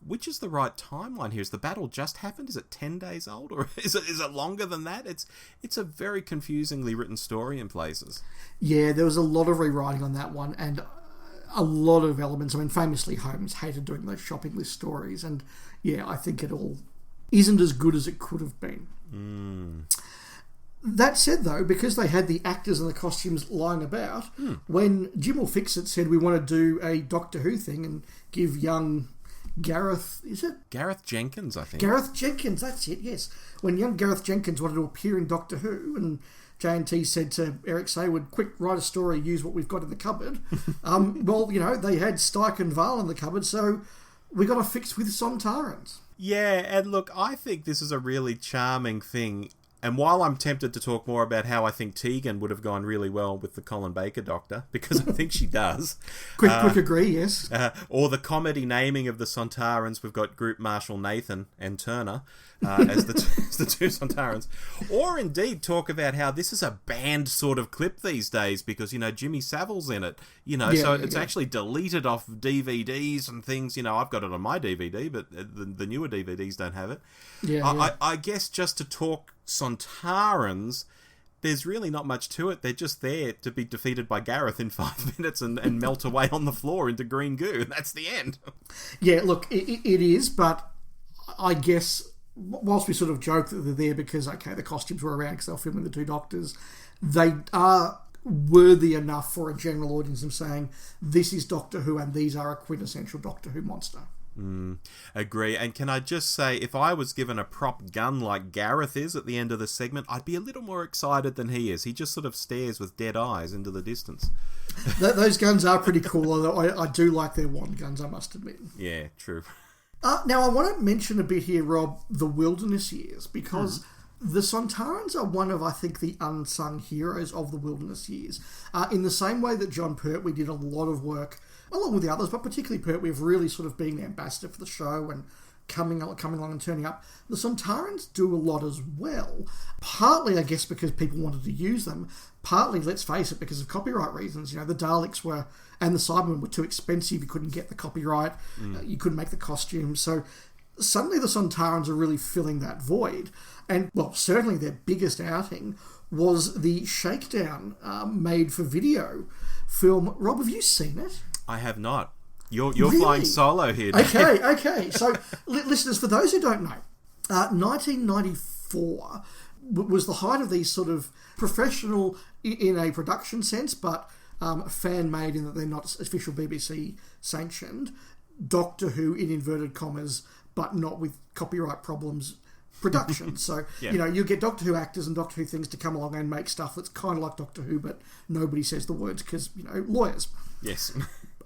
which is the right timeline here? Is the battle just happened? Is it 10 days old? Or is it longer than that? It's a very confusingly written story in places. Yeah, there was a lot of rewriting on that one. And a lot of elements. I mean, famously, Holmes hated doing those shopping list stories. And yeah, I think it all isn't as good as it could have been. That said, though, because they had the actors and the costumes lying about, when Jim Will Fix It said we want to do a Doctor Who thing and give young Gareth... Is it? Gareth Jenkins, I think. Gareth Jenkins, that's it, yes. When young Gareth Jenkins wanted to appear in Doctor Who, and J&T said to Eric Saywood, quick, write a story, use what we've got in the cupboard. Well, they had Stike and Val in the cupboard, so we got to fix with Sontarans. Yeah, and look, I think this is a really charming thing. And while I'm tempted to talk more about how I think Tegan would have gone really well with the Colin Baker Doctor, because I think she does. Quick agree, yes. Or the comedy naming of the Sontarans, we've got Group Marshal Nathan and Turner as the two Sontarans. Or indeed talk about how this is a banned sort of clip these days because, Jimmy Savile's in it. So it's actually deleted off DVDs and things. I've got it on my DVD, but the newer DVDs don't have it. I guess just to talk Sontarans, there's really not much to it. They're just there to be defeated by Gareth in 5 minutes and melt away on the floor into green goo. That's the end. Yeah, look, it is, but I guess whilst we sort of joke that they're there because, the costumes were around because they were filming the two Doctors, they are worthy enough for a general audience of saying, this is Doctor Who and these are a quintessential Doctor Who monster. Agree. And can I just say, if I was given a prop gun like Gareth is at the end of the segment, I'd be a little more excited than he is. He just sort of stares with dead eyes into the distance. Those guns are pretty cool, although I do like their wand guns, I must admit. Yeah, true. Now, I want to mention a bit here, Rob, the Wilderness Years, because the Sontarans are one of, I think, the unsung heroes of the Wilderness Years. In the same way that John Pertwee did a lot of work along with the others, but particularly Pertwee, of really sort of being the ambassador for the show and coming along and turning up. The Sontarans do a lot as well. Partly, I guess, because people wanted to use them. Partly, let's face it, because of copyright reasons. The Daleks and the Cybermen were too expensive. You couldn't get the copyright. You couldn't make the costumes. So suddenly the Sontarans are really filling that void. And, well, certainly their biggest outing was the Shakedown made-for-video film. Rob, have you seen it? I have not. You're really? Flying solo here. Okay. So, listeners, for those who don't know, 1994 was the height of these sort of professional in a production sense, but fan-made in that they're not official BBC sanctioned, Doctor Who, in inverted commas, but not with copyright problems, production. So, you get Doctor Who actors and Doctor Who things to come along and make stuff that's kind of like Doctor Who, but nobody says the words because, lawyers. Yes.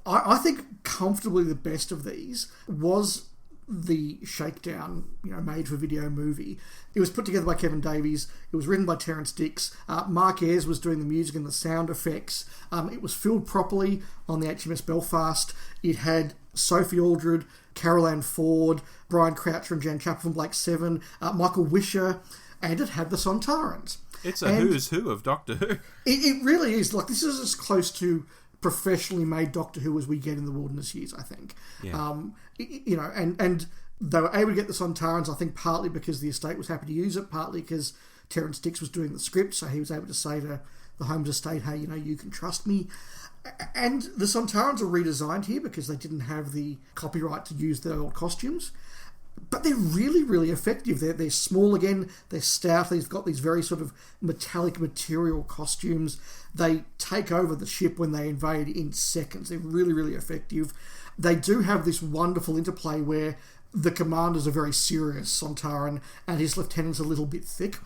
I think comfortably the best of these was the Shakedown, made-for-video movie. It was put together by Kevin Davies. It was written by Terrence Dix. Mark Ayres was doing the music and the sound effects. It was filmed properly on the HMS Belfast. It had Sophie Aldred, Carol Ann Ford, Brian Croucher and Jan Chapel from Blake Seven, Michael Wisher, and it had the Sontarans. It's a who's who of Doctor Who. It really is. Like, this is as close to professionally made Doctor Who as we get in the Wilderness Years, I think. Yeah. And They were able to get the Sontarans, I think, partly because the estate was happy to use it, partly because Terrence Dicks was doing the script, so he was able to say to the Holmes estate, hey, you can trust me. And the Sontarans are redesigned here because they didn't have the copyright to use their old costumes. But they're really, really effective. They're small again, they're stout, they've got these very sort of metallic material costumes. They take over the ship when they invade in seconds. They're really, really effective. They do have this wonderful interplay where the commander's a very serious Sontaran and his lieutenant's a little bit thick.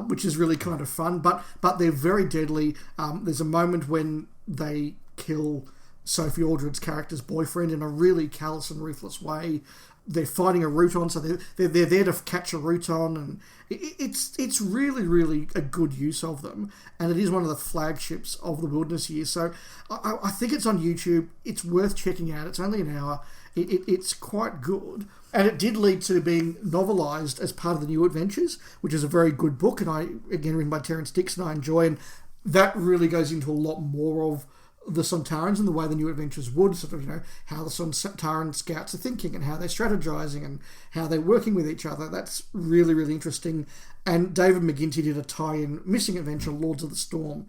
Which is really kind of fun, but they're very deadly. There's a moment when they kill Sophie Aldred's character's boyfriend in a really callous and ruthless way. They're fighting a Ruton, so they're there to catch a Ruton, and it's really, really a good use of them, and it is one of the flagships of the Wilderness Years. So I think it's on YouTube. It's worth checking out. It's only an hour. It's quite good. And it did lead to being novelised as part of the New Adventures, which is a very good book, and again, written by Terrence Dicks, and I enjoy, and that really goes into a lot more of the Sontarans and the way the New Adventures would, sort of, how the Sontaran scouts are thinking and how they're strategizing and how they're working with each other. That's really, really interesting. And David McGinty did a tie-in missing adventure, Lords of the Storm,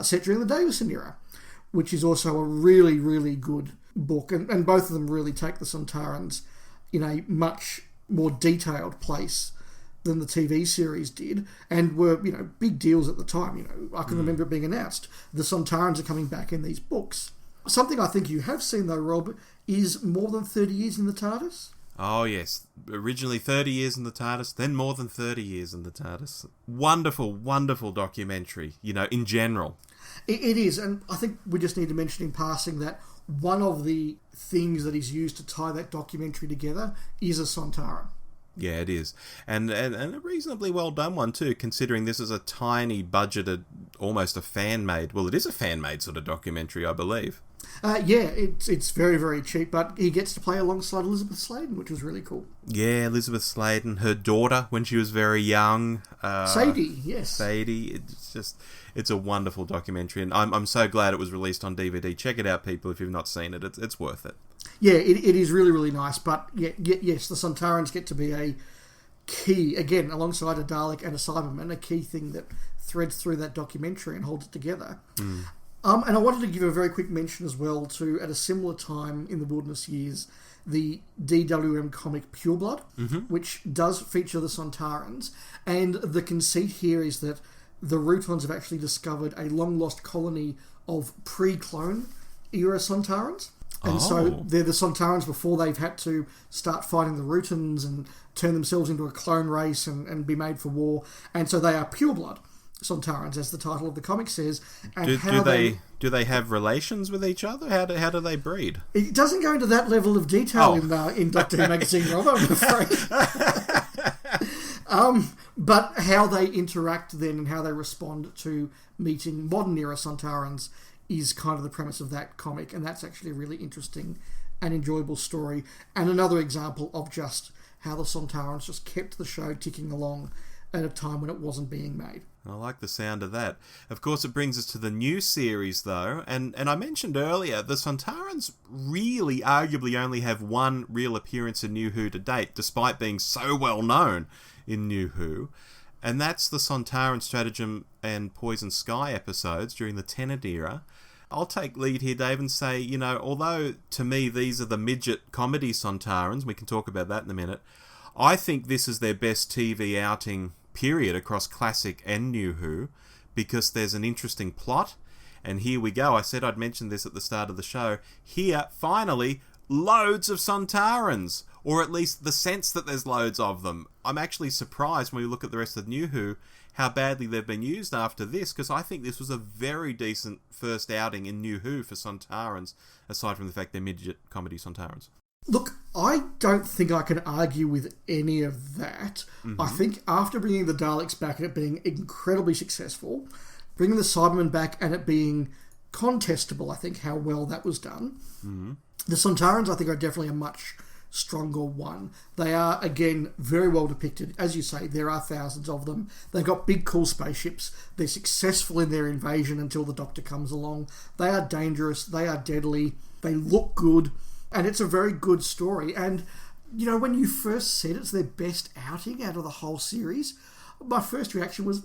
set during the Davison era, which is also a really, really good book. And both of them really take the Sontarans in a much more detailed place than the TV series did, and were, big deals at the time. I can remember it being announced. The Sontarans are coming back in these books. Something I think you have seen, though, Rob, is More Than 30 Years in the TARDIS. Oh, yes. Originally 30 years in the TARDIS, then more than 30 years in the TARDIS. Wonderful, wonderful documentary, in general. It is, and I think we just need to mention in passing that one of the things that is used to tie that documentary together is a Sontaran. Yeah, it is. And a reasonably well done one too, considering this is a tiny budgeted, almost a fan-made, well, it is a fan-made sort of documentary, I believe. Yeah, it's very, very cheap, but he gets to play alongside Elizabeth Sladen, which was really cool. Yeah, Elizabeth Sladen, her daughter when she was very young. Sadie, yes. Sadie, it's a wonderful documentary, and I'm so glad it was released on DVD. Check it out, people, if you've not seen it. It's worth it. Yeah, it is really, really nice, but yes, the Sontarans get to be a key, again, alongside a Dalek and a Cyberman, a key thing that threads through that documentary and holds it together. And I wanted to give a very quick mention as well to, at a similar time in the Wilderness Years, the DWM comic Pure Blood, which does feature the Sontarans, and the conceit here is that the Rutons have actually discovered a long-lost colony of pre-clone era Sontarans. And so they're the Sontarans before they've had to start fighting the Rutons and turn themselves into a clone race and be made for war. And so they are pure blood Sontarans, as the title of the comic says. And do they have relations with each other? How do they breed? It doesn't go into that level of detail in Doctor Who magazine, Rob, I'm afraid. But how they interact then and how they respond to meeting modern era Sontarans is kind of the premise of that comic, and that's actually a really interesting and enjoyable story, and another example of just how the Sontarans just kept the show ticking along at a time when it wasn't being made. I like the sound of that. Of course, it brings us to the new series, though, and I mentioned earlier, the Sontarans really arguably only have one real appearance in New Who to date, despite being so well known in New Who, and that's the Sontaran Stratagem and Poison Sky episodes during the Tennant era. I'll take lead here, Dave, and say, although to me these are the midget comedy Sontarans, we can talk about that in a minute, I think this is their best TV outing, period, across classic and New Who, because there's an interesting plot, and here we go. I said I'd mention this at the start of the show. Here, finally, loads of Sontarans, or at least the sense that there's loads of them. I'm actually surprised when we look at the rest of New Who how badly they've been used after this, because I think this was a very decent first outing in New Who for Sontarans, aside from the fact they're midget comedy Sontarans. Look, I don't think I can argue with any of that. I think after bringing the Daleks back and it being incredibly successful, bringing the Cybermen back and it being contestable, I think, how well that was done. The Sontarans, I think, are definitely a much stronger one. They are, again, very well depicted. As you say, there are thousands of them. They've got big, cool spaceships. They're successful in their invasion until the Doctor comes along. They are dangerous. They are deadly. They look good. And it's a very good story. And when you first said it's their best outing out of the whole series, my first reaction was,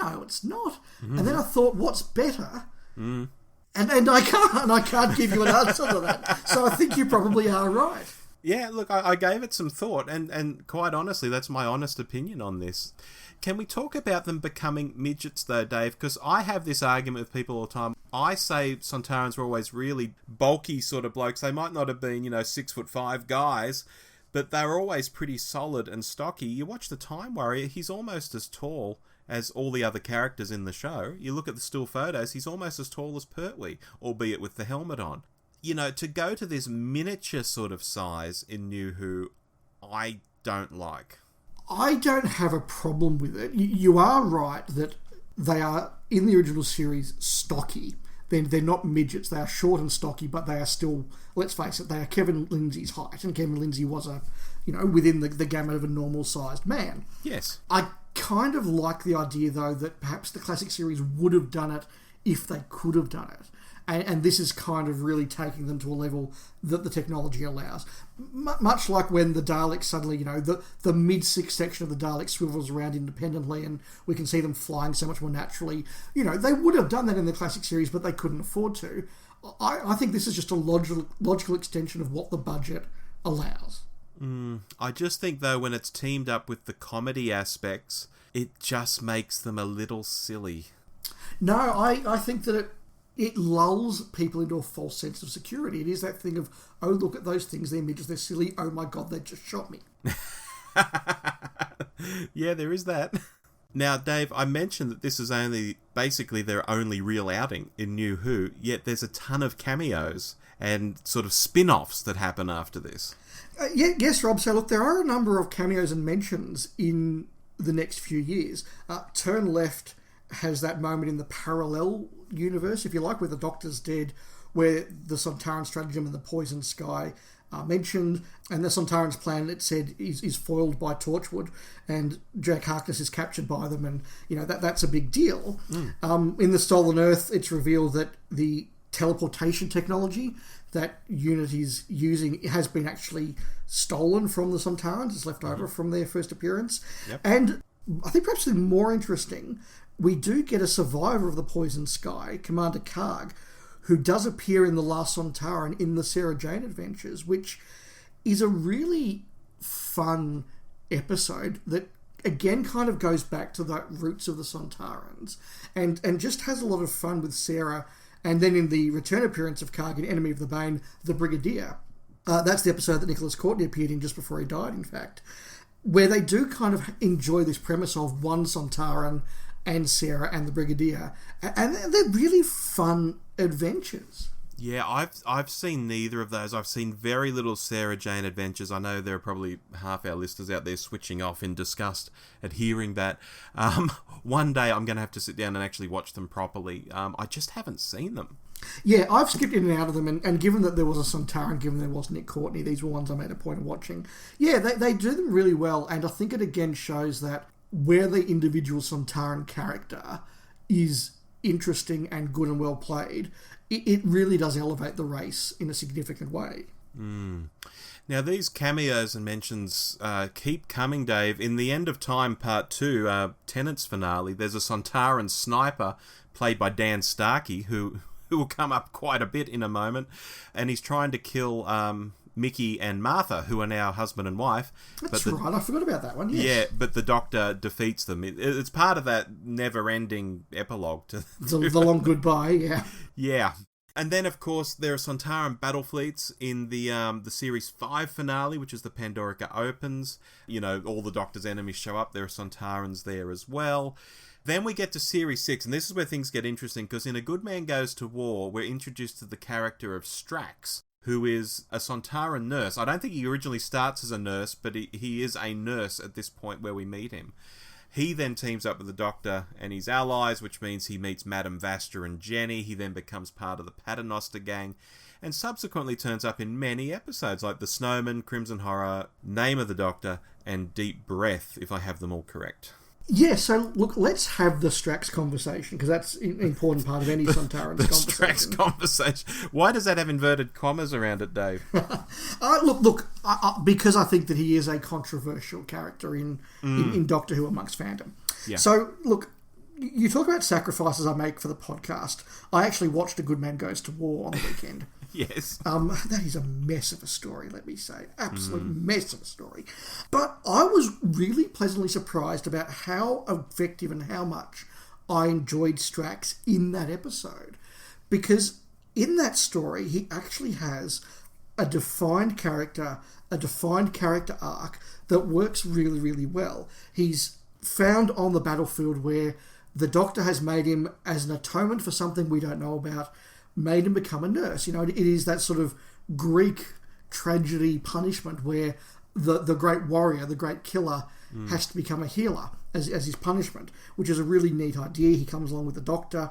no, it's not. Mm. And then I thought, what's better? Mm. And I can't give you an answer to that. So I think you probably are right. Yeah, look, I gave it some thought, and quite honestly, that's my honest opinion on this. Can we talk about them becoming midgets, though, Dave? Because I have this argument with people all the time. I say Sontarans were always really bulky sort of blokes. They might not have been, 6'5" guys, but they were always pretty solid and stocky. You watch the Time Warrior, he's almost as tall as all the other characters in the show. You look at the still photos, he's almost as tall as Pertwee, albeit with the helmet on. To go to this miniature sort of size in New Who, I don't like. I don't have a problem with it. You are right that they are, in the original series, stocky. They're not midgets. They are short and stocky, but they are still, let's face it, they are Kevin Lindsay's height, and Kevin Lindsay was within the gamut of a normal-sized man. Yes. I kind of like the idea, though, that perhaps the classic series would have done it if they could have done it. And this is kind of really taking them to a level that the technology allows. Much like when the Daleks suddenly, the mid-six section of the Daleks swivels around independently and we can see them flying so much more naturally. They would have done that in the classic series, but they couldn't afford to. I think this is just a logical extension of what the budget allows. I just think, though, when it's teamed up with the comedy aspects, it just makes them a little silly. No, I think that it lulls people into a false sense of security. It is that thing of, oh, look at those things, they're midgets, they're silly, oh my god, they just shot me. Yeah, there is that. Now, Dave, I mentioned that this is basically their only real outing in New Who, yet there's a ton of cameos and sort of spin-offs that happen after this. Yes, Rob, so look, there are a number of cameos and mentions in the next few years. Turn Left has that moment in the parallel universe, if you like, where the Doctor's dead, where the Sontaran stratagem and the poison sky are mentioned, and the Sontaran's plan, it said, is foiled by Torchwood, and Jack Harkness is captured by them, and that's a big deal. In the Stolen Earth, it's revealed that the teleportation technology that Unit is using has been actually stolen from the Sontarans. It's left over from their first appearance. Yep. And I think perhaps the more interesting, we do get a survivor of the Poison Sky, Commander Karg, who does appear in The Last Sontaran in the Sarah Jane Adventures, which is a really fun episode that, again, kind of goes back to the roots of the Sontarans and just has a lot of fun with Sarah. And then in the return appearance of Karg in Enemy of the Bane, the Brigadier. That's the episode that Nicholas Courtney appeared in just before he died, in fact, where they do kind of enjoy this premise of one Sontaran and Sarah and the Brigadier, and they're really fun adventures. Yeah, I've seen neither of those. I've seen very little Sarah Jane Adventures. I know there are probably half our listeners out there switching off in disgust at hearing that. One day I'm going to have to sit down and actually watch them properly. I just haven't seen them. Yeah, I've skipped in and out of them, and given that there was a Sontaran, given there was Nick Courtney, these were ones I made a point of watching. Yeah, they do them really well, and I think it again shows that where the individual Sontaran character is interesting and good and well played, it really does elevate the race in a significant way. Now, these cameos and mentions keep coming, Dave. In The End of Time Part 2, Tennant's finale, there's a Sontaran sniper played by Dan Starkey, who will come up quite a bit in a moment, and he's trying to kill Mickey and Martha, who are now husband and wife. That's right, I forgot about that one, yes. Yeah, but the Doctor defeats them. It's part of that never-ending epilogue to the long goodbye, yeah. Yeah. And then, of course, there are Sontaran battle fleets in the Series 5 finale, which is the Pandorica Opens. All the Doctor's enemies show up. There are Sontarans there as well. Then we get to Series 6, and this is where things get interesting, because in A Good Man Goes to War, we're introduced to the character of Strax, who is a Sontaran nurse. I don't think he originally starts as a nurse, but he is a nurse at this point where we meet him. He then teams up with the Doctor and his allies, which means he meets Madame Vasta and Jenny. He then becomes part of the Paternoster gang, and subsequently turns up in many episodes, like The Snowman, Crimson Horror, Name of the Doctor, and Deep Breath, if I have them all correct. Yeah, so look, let's have the Strax conversation, because that's an important part of any Sontarans the conversation. Strax conversation. Why does that have inverted commas around it, Dave? Because I think that he is a controversial character in Doctor Who amongst fandom. Yeah. So, look, you talk about sacrifices I make for the podcast. I actually watched A Good Man Goes to War on the weekend. Yes. That is a mess of a story, let me say. Absolute mess of a story. But I was really pleasantly surprised about how effective and how much I enjoyed Strax in that episode. Because in that story, he actually has a defined character arc that works really, really well. He's found on the battlefield where the Doctor has made him, as an atonement for something we don't know about, made him become a nurse. You know, it is that sort of Greek tragedy punishment where the great warrior, the great killer, has to become a healer as his punishment, which is a really neat idea. He comes along with the Doctor.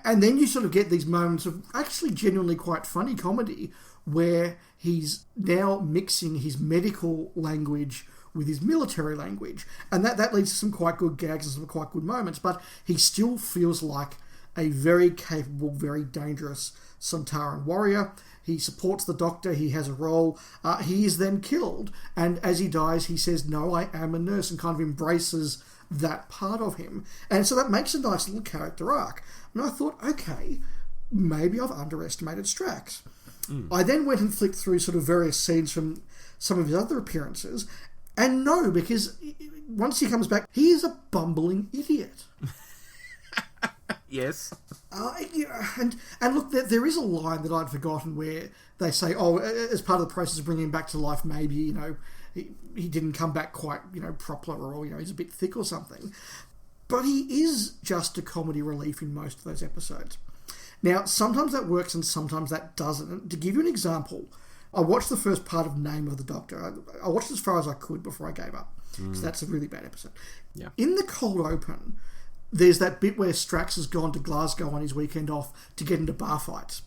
And then you sort of get these moments of actually genuinely quite funny comedy where he's now mixing his medical language with his military language. And that leads to some quite good gags and some quite good moments, but he still feels like a very capable, very dangerous Sontaran warrior. He supports the Doctor, he has a role. He is then killed, and as he dies, he says, "No, I am a nurse," and kind of embraces that part of him. And so that makes a nice little character arc. And I thought, okay, maybe I've underestimated Strax. I then went and flicked through sort of various scenes from some of his other appearances, and no, because once he comes back, he is a bumbling idiot. Yes. And look, there is a line that I'd forgotten where they say, oh, as part of the process of bringing him back to life, maybe, you know, he didn't come back quite, you know, proper, or, you know, he's a bit thick or something. But he is just a comedy relief in most of those episodes. Now, sometimes that works and sometimes that doesn't. And to give you an example, I watched the first part of Name of the Doctor. I watched as far as I could before I gave up. So that's a really bad episode. Yeah. In the cold open, there's that bit where Strax has gone to Glasgow on his weekend off to get into bar fights.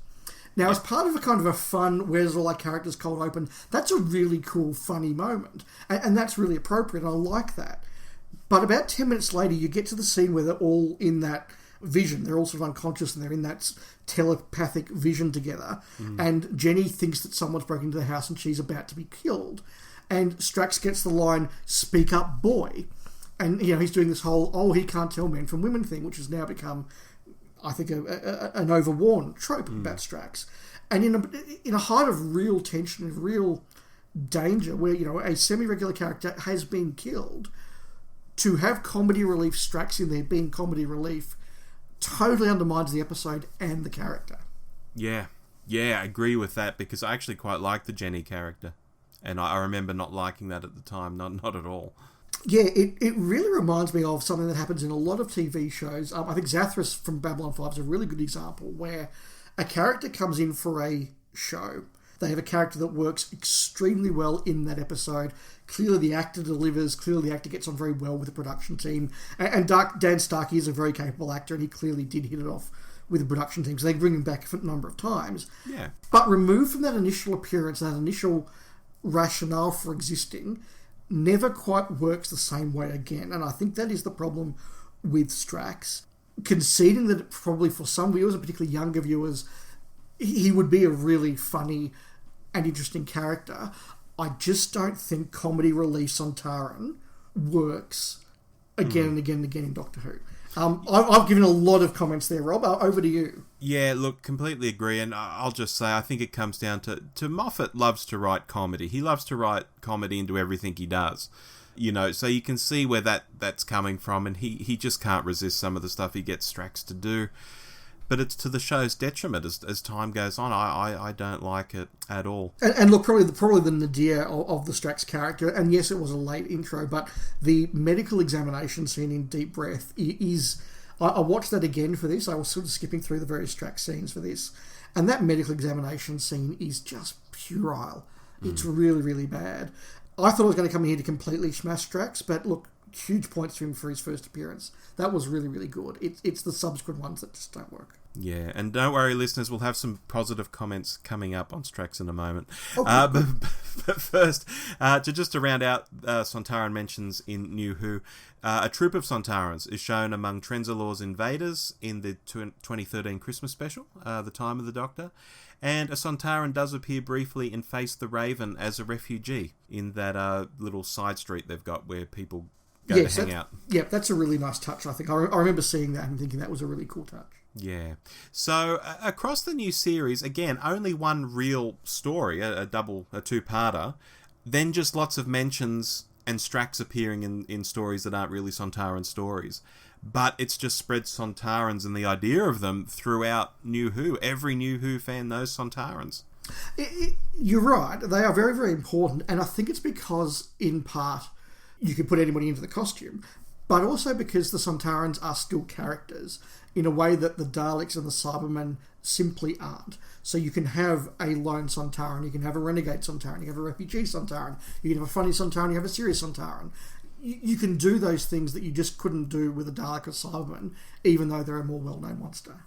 Now, as part of a kind of a fun, where's all our characters cold open, that's a really cool, funny moment. And that's really appropriate, and I like that. But about 10 minutes later, you get to the scene where they're all in that vision. They're all sort of unconscious, and they're in that telepathic vision together. And Jenny thinks that someone's broken into the house, and she's about to be killed. And Strax gets the line, "Speak up, boy." And, you know, he's doing this whole, oh, he can't tell men from women thing, which has now become, I think, an overworn trope about Strax. And in a height of real tension, of real danger, where, you know, a semi-regular character has been killed, to have comedy relief Strax in there being comedy relief totally undermines the episode and the character. Yeah, I agree with that, because I actually quite like the Jenny character. And I remember not liking that at the time, not at all. Yeah, it really reminds me of something that happens in a lot of TV shows. I think Zathras from Babylon 5 is a really good example, where a character comes in for a show. They have a character that works extremely well in that episode. Clearly the actor delivers. Clearly the actor gets on very well with the production team. And Dan Starkey is a very capable actor, and he clearly did hit it off with the production team. So they bring him back a number of times. Yeah. But removed from that initial appearance, that initial rationale for existing, never quite works the same way again. And I think that is the problem with Strax. Conceding that probably for some viewers, and particularly younger viewers, he would be a really funny and interesting character. I just don't think comedy relief Sontaran works again and again and again in Doctor Who. I've given a lot of comments there, Rob. Over to you. Yeah, look, completely agree. And I'll just say, I think it comes down to Moffat loves to write comedy. He loves to write comedy into everything he does. You know, so you can see where that's coming from, and he just can't resist some of the stuff he gets Strax to do. But it's to the show's detriment as time goes on. I don't like it at all. And look, probably the nadir of the Strax character, and yes, it was a late intro, but the medical examination scene in Deep Breath is... I watched that again for this. I was sort of skipping through the various Strax scenes for this. And that medical examination scene is just puerile. It's really, really bad. I thought I was going to come in here to completely smash Strax, but look, huge points to him for his first appearance. That was really, really good. It's the subsequent ones that just don't work. Yeah, and don't worry, listeners, we'll have some positive comments coming up on Strax in a moment. Okay, but first, to round out Sontaran mentions in New Who, a troop of Sontarans is shown among Trenzalor's invaders in the 2013 Christmas special, The Time of the Doctor, and a Sontaran does appear briefly in Face the Raven as a refugee in that little side street they've got where people go to hang out. Yeah, that's a really nice touch, I think. I remember seeing that and thinking that was a really cool touch. Yeah. So, across the new series, again, only one real story, a two-parter, then just lots of mentions and Strax appearing in stories that aren't really Sontaran stories. But it's just spread Sontarans and the idea of them throughout New Who. Every New Who fan knows Sontarans. You're right. They are very, very important. And I think it's because, in part, you could put anybody into the costume, but also because the Sontarans are still characters in a way that the Daleks and the Cybermen simply aren't. So you can have a lone Sontaran, you can have a renegade Sontaran, you can have a refugee Sontaran, you can have a funny Sontaran, you have a serious Sontaran. You can do those things that you just couldn't do with a Dalek or Cyberman, even though they're a more well-known monster.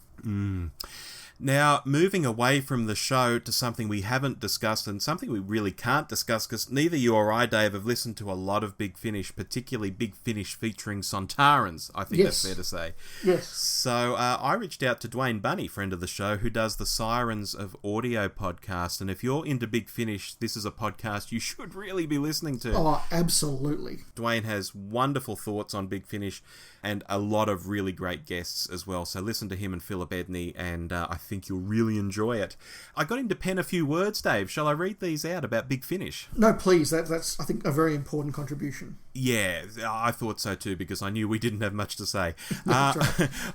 Now, moving away from the show to something we haven't discussed and something we really can't discuss because neither you or I, Dave, have listened to a lot of Big Finish, particularly Big Finish featuring Sontarans, I think that's fair to say. Yes. So I reached out to Dwayne Bunny, friend of the show, who does the Sirens of Audio podcast, and if you're into Big Finish, this is a podcast you should really be listening to. Oh, absolutely. Dwayne has wonderful thoughts on Big Finish and a lot of really great guests as well. So listen to him and Philip Edney, and I think you'll really enjoy it. I got him to pen a few words, Dave. Shall I read these out about Big Finish? No, please. That's, I think, a very important contribution. Yeah, I thought so too, because I knew we didn't have much to say. Right.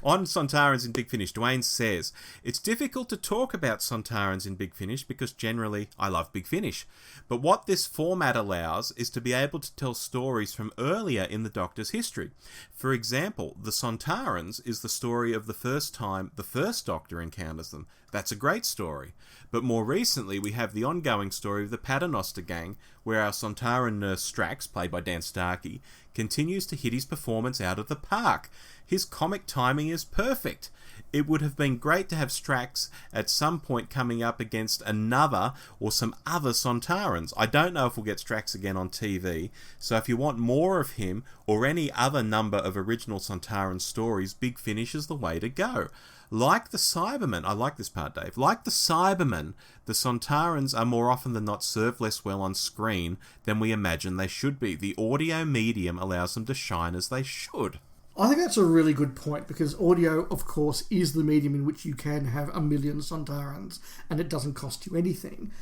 On Sontarans in Big Finish, Dwayne says, "It's difficult to talk about Sontarans in Big Finish because generally I love Big Finish. But what this format allows is to be able to tell stories from earlier in the Doctor's history. For example, the Sontarans is the story of the first time the first Doctor encounters them. That's a great story. But more recently, we have the ongoing story of the Paternoster Gang, where our Sontaran nurse Strax, played by Dan Starkey, continues to hit his performance out of the park. His comic timing is perfect. It would have been great to have Strax at some point coming up against another or some other Sontarans. I don't know if we'll get Strax again on TV, so if you want more of him or any other number of original Sontaran stories, Big Finish is the way to go. Like the Cybermen," I like this part, Dave, "like the Cybermen, the Sontarans are more often than not served less well on screen than we imagine they should be. The audio medium allows them to shine as they should." I think that's a really good point, because audio, of course, is the medium in which you can have a million Sontarans, and it doesn't cost you anything.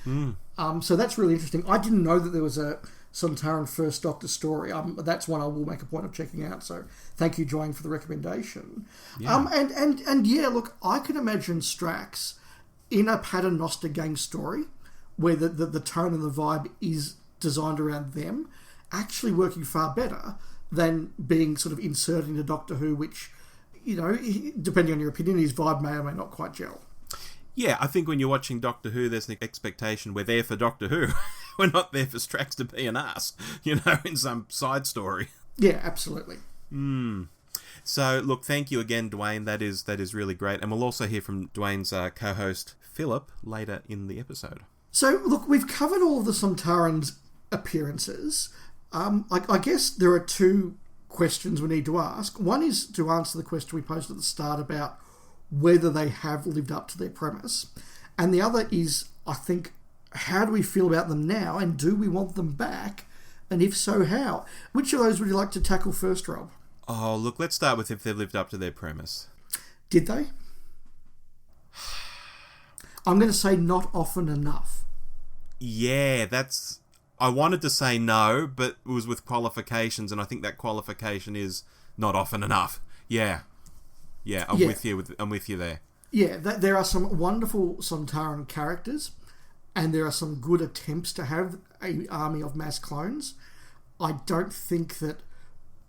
So that's really interesting. I didn't know that there was a Sontaran First Doctor story. That's one I will make a point of checking out, so thank you, Dwayne, for the recommendation. Yeah. And yeah, look, I can imagine Strax in a Paternoster Gang story, where the tone and the vibe is designed around them, actually working far better than being sort of inserted into Doctor Who, which, you know, depending on your opinion, his vibe may or may not quite gel. Yeah, I think when you're watching Doctor Who, there's an expectation we're there for Doctor Who. We're not there for Strax to be an ass, you know, in some side story. Yeah, absolutely. So, look, thank you again, Dwayne. That is really great. And we'll also hear from Dwayne's co-host, Philip, later in the episode. So, look, we've covered all of the Sontarans' appearances. I guess there are two questions we need to ask. One is to answer the question we posed at the start about whether they have lived up to their premise. And the other is, I think, how do we feel about them now, and do we want them back? And if so, how? Which of those would you like to tackle first, Rob? Oh, look, let's start with if they've lived up to their premise. Did they? I'm going to say not often enough. Yeah, I wanted to say no, but it was with qualifications, and I think that qualification is not often enough. Yeah, I'm with you there. Yeah, there are some wonderful Sontaran characters, and there are some good attempts to have an army of mass clones. I don't think that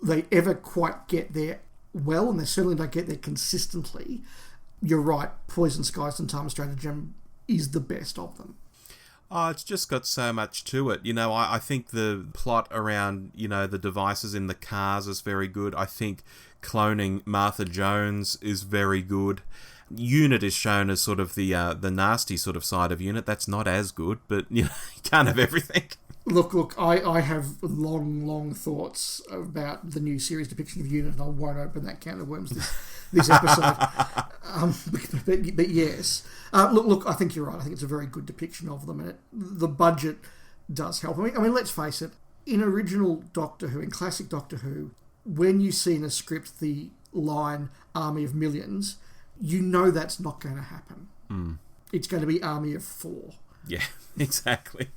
they ever quite get there well, and they certainly don't get there consistently. You're right, Poison Skies and Time Stratagem is the best of them. Oh, it's just got so much to it. I think the plot around, the devices in the cars is very good. I think cloning Martha Jones is very good. Unit is shown as sort of the nasty sort of side of Unit. That's not as good, but, you can't have everything. Look, I have long thoughts about the new series depiction of Unit, and I won't open that can of worms this episode. But yes. Look, I think you're right. I think it's a very good depiction of them, and the budget does help. I mean, let's face it, in original Doctor Who, in classic Doctor Who, when you see in a script the line Army of Millions, you know that's not going to happen. It's going to be Army of 4. Yeah, exactly.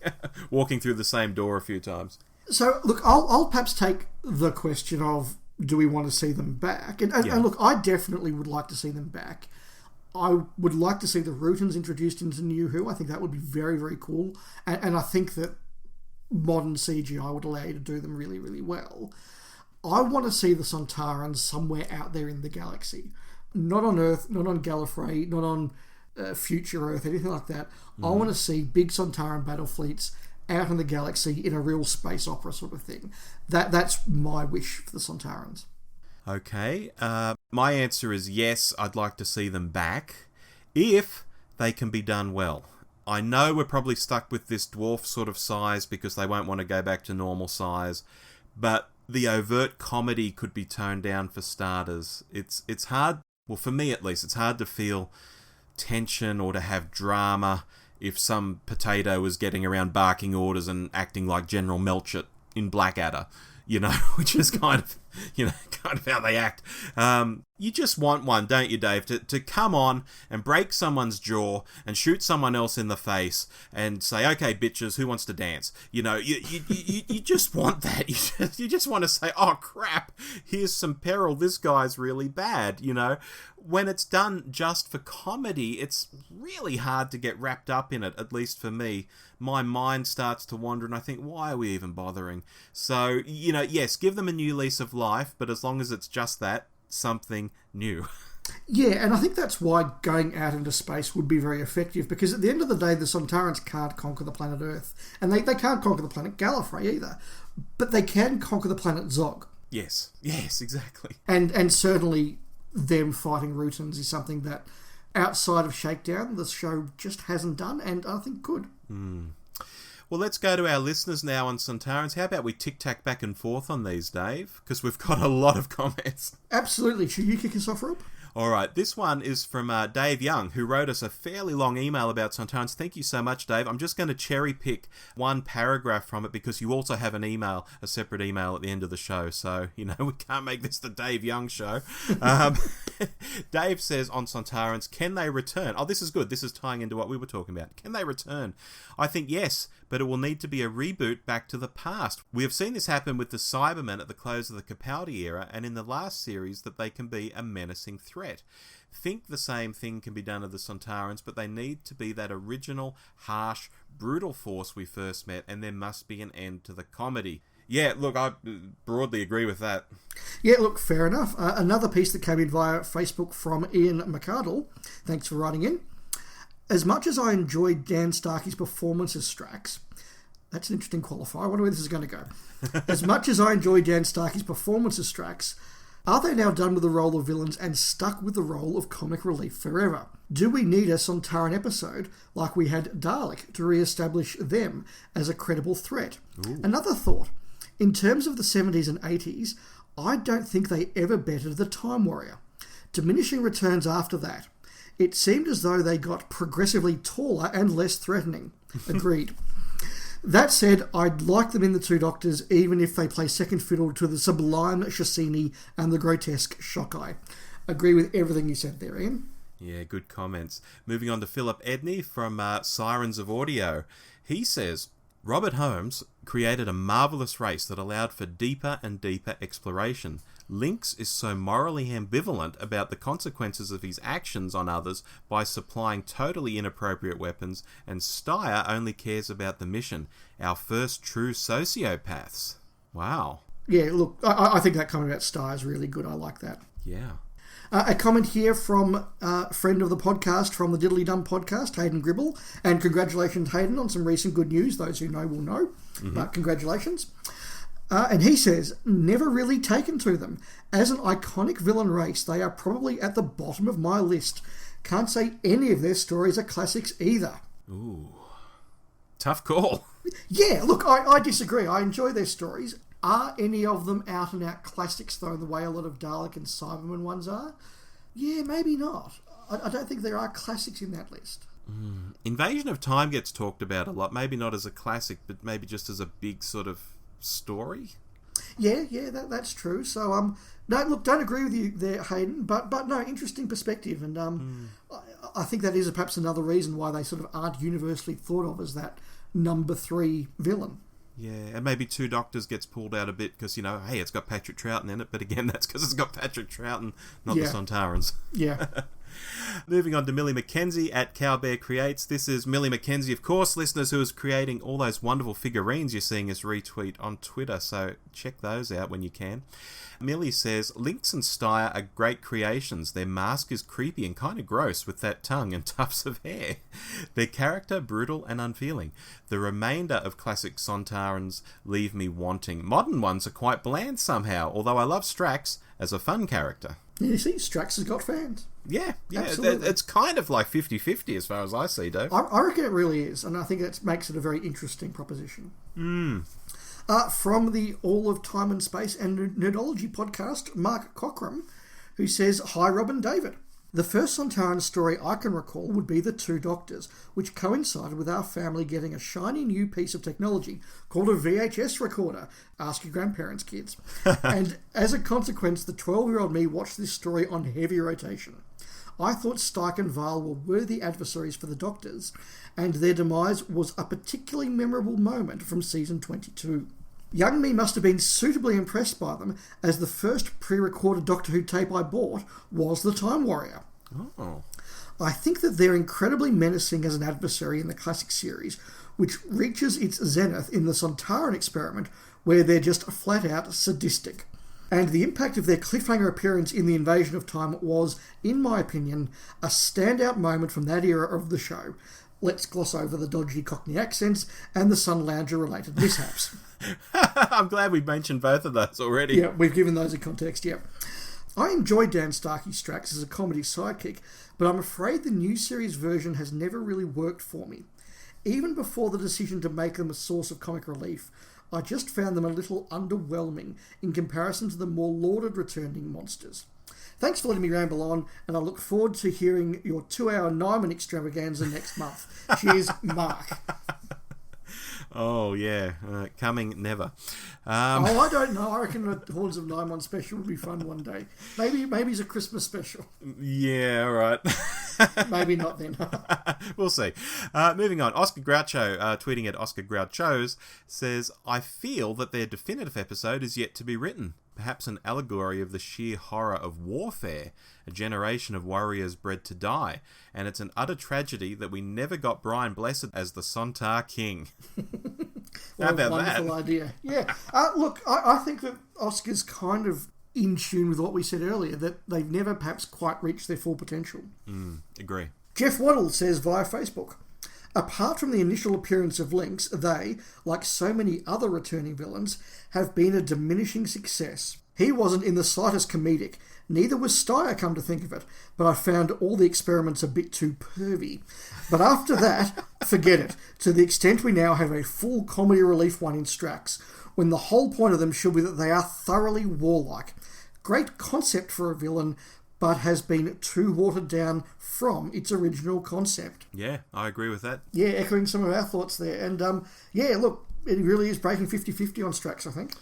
Walking through the same door a few times. So, look, I'll perhaps take the question of, do we want to see them back? And look, I definitely would like to see them back. I would like to see the Rootans introduced into New Who. I think that would be very, very cool. And I think that modern CGI would allow you to do them really, really well. I want to see the Sontarans somewhere out there in the galaxy. Not on Earth, not on Gallifrey, not on future Earth, anything like that. I want to see big Sontaran battle fleets out in the galaxy in a real space opera sort of thing. That's my wish for the Sontarans. Okay. My answer is yes, I'd like to see them back if they can be done well. I know we're probably stuck with this dwarf sort of size because they won't want to go back to normal size, but the overt comedy could be toned down for starters. It's hard, well, for me at least, it's hard to feel tension or to have drama if some potato is getting around barking orders and acting like General Melchett in Blackadder, which is kind of how they act. You just want one, don't you, Dave, to come on and break someone's jaw and shoot someone else in the face and say, okay, bitches, who wants to dance? You just want that. You just want to say, oh, crap, here's some peril. This guy's really bad, When it's done just for comedy, it's really hard to get wrapped up in it, at least for me. My mind starts to wander and I think, why are we even bothering? So, yes, give them a new lease of life, but as long as it's just that, something new. Yeah, and I think that's why going out into space would be very effective, because at the end of the day, the Sontarans can't conquer the planet Earth, and they can't conquer the planet Gallifrey either, but they can conquer the planet Zog. Yes, exactly. And certainly them fighting Rootans is something that, outside of Shakedown, the show just hasn't done, and I think could. Well, let's go to our listeners now on Sontarans. How about we tic-tac back and forth on these, Dave? Because we've got a lot of comments. Absolutely. Should you kick us off, Rob? All right, this one is from Dave Young, who wrote us a fairly long email about Sontarans. Thank you so much, Dave. I'm just going to cherry pick one paragraph from it because you also have a separate email at the end of the show. So, we can't make this the Dave Young show. Dave says on Sontarans, can they return? Oh, this is good. This is tying into what we were talking about. Can they return? I think yes, but it will need to be a reboot back to the past. We have seen this happen with the Cybermen at the close of the Capaldi era, and in the last series that they can be a menacing threat. Think the same thing can be done of the Sontarans, but they need to be that original, harsh, brutal force we first met, and there must be an end to the comedy. Yeah, look, I broadly agree with that. Yeah, look, fair enough. Another piece that came in via Facebook from Ian McArdle. Thanks for writing in. As much as I enjoyed Dan Starkey's performance as Strax, that's an interesting qualifier. I wonder where this is going to go. As much as I enjoyed Dan Starkey's performance as Strax, are they now done with the role of villains and stuck with the role of comic relief forever? Do we need a Sontaran episode like we had Dalek to re-establish them as a credible threat? Ooh. Another thought. In terms of the 70s and 80s, I don't think they ever bettered the Time Warrior. Diminishing returns after that. It seemed as though they got progressively taller and less threatening. Agreed. That said, I'd like them in the Two Doctors, even if they play second fiddle to the sublime Shassini and the grotesque Shockeye. Agree with everything you said there, Ian. Yeah, good comments. Moving on to Philip Edney from Sirens of Audio. He says, Robert Holmes created a marvellous race that allowed for deeper and deeper exploration. Lynx is so morally ambivalent about the consequences of his actions on others by supplying totally inappropriate weapons, and Steyr only cares about the mission. Our first true sociopaths. Wow. Yeah, look, I think that comment about Steyr is really good. I like that. Yeah. A comment here from a friend of the podcast, from the Diddly Dum podcast, Hayden Gribble. And congratulations, Hayden, on some recent good news. Those who know will know. But congratulations. And he says, never really taken to them. As an iconic villain race, they are probably at the bottom of my list. Can't say any of their stories are classics either. Ooh. Tough call. Yeah, look, I disagree. I enjoy their stories. Are any of them out-and-out classics, though, the way a lot of Dalek and Cybermen ones are? Yeah, maybe not. I don't think there are classics in that list. Invasion of Time gets talked about a lot. Maybe not as a classic, but maybe just as a big sort of story. Yeah, that's true. So, no, look, don't agree with you there, Hayden, but no, interesting perspective, and I think that is perhaps another reason why they sort of aren't universally thought of as that number 3 villain. Yeah, and maybe Two Doctors gets pulled out a bit because, hey, it's got Patrick Troughton in it, but again, that's because it's got Patrick Troughton, not the Sontarans. Yeah. Moving on to Millie McKenzie at Cowbear Creates. This is Millie McKenzie, of course, listeners, who is creating all those wonderful figurines you're seeing us retweet on Twitter, so check those out when you can. Millie says, Lynx and Steyr are great creations. Their mask is creepy and kind of gross with that tongue and tufts of hair. Their character, brutal and unfeeling. The remainder of classic Sontarans leave me wanting. Modern ones are quite bland somehow, although I love Strax as a fun character. You see, Strax has got fans. Yeah, absolutely. It's kind of like 50-50 as far as I see, Dave. I reckon it really is, and I think that makes it a very interesting proposition. From the All of Time and Space and Nerdology podcast, Mark Cockram, who says, Hi, Rob and David. The first Sontaran story I can recall would be The Two Doctors, which coincided with our family getting a shiny new piece of technology called a VHS recorder. Ask your grandparents, kids. And as a consequence, the 12-year-old me watched this story on heavy rotation. I thought Steyr and Val were worthy adversaries for the Doctors, and their demise was a particularly memorable moment from season 22. Young me must have been suitably impressed by them, as the first pre-recorded Doctor Who tape I bought was The Time Warrior. Oh. I think that they're incredibly menacing as an adversary in the classic series, which reaches its zenith in the Sontaran experiment, where they're just flat-out sadistic. And the impact of their cliffhanger appearance in the Invasion of Time was, in my opinion, a standout moment from that era of the show. Let's gloss over the dodgy Cockney accents and the Sun Lounger-related mishaps. I'm glad we've mentioned both of those already. Yeah, we've given those a context, yeah. I enjoy Dan Starkey's Strax as a comedy sidekick, but I'm afraid the new series version has never really worked for me. Even before the decision to make them a source of comic relief, I just found them a little underwhelming in comparison to the more lauded returning monsters. Thanks for letting me ramble on, and I look forward to hearing your 2-hour Nyman extravaganza next month. Cheers, Mark. Oh, yeah. Coming never. I don't know. I reckon the Horns of Nymon special would be fun one day. Maybe it's a Christmas special. Yeah, all right. Maybe not then. We'll see. Moving on. Oscar Groucho, tweeting at Oscar Grouchos, says, I feel that their definitive episode is yet to be written. Perhaps an allegory of the sheer horror of warfare, a generation of warriors bred to die, and it's an utter tragedy that we never got Brian Blessed as the Sontar King. How about that? Wonderful idea. Yeah. Look, I think that Oscar's kind of in tune with what we said earlier, that they've never perhaps quite reached their full potential. Agree. Jeff Waddle says via Facebook, apart from the initial appearance of Lynx, they, like so many other returning villains, have been a diminishing success. He wasn't in the slightest comedic, neither was Steyr, come to think of it, but I found all the experiments a bit too pervy. But after that, forget it, to the extent we now have a full comedy relief one in Strax, when the whole point of them should be that they are thoroughly warlike. Great concept for a villain, but has been too watered down from its original concept. Yeah, I agree with that. Yeah, echoing some of our thoughts there. And yeah, look, it really is breaking 50-50 on Strax, I think.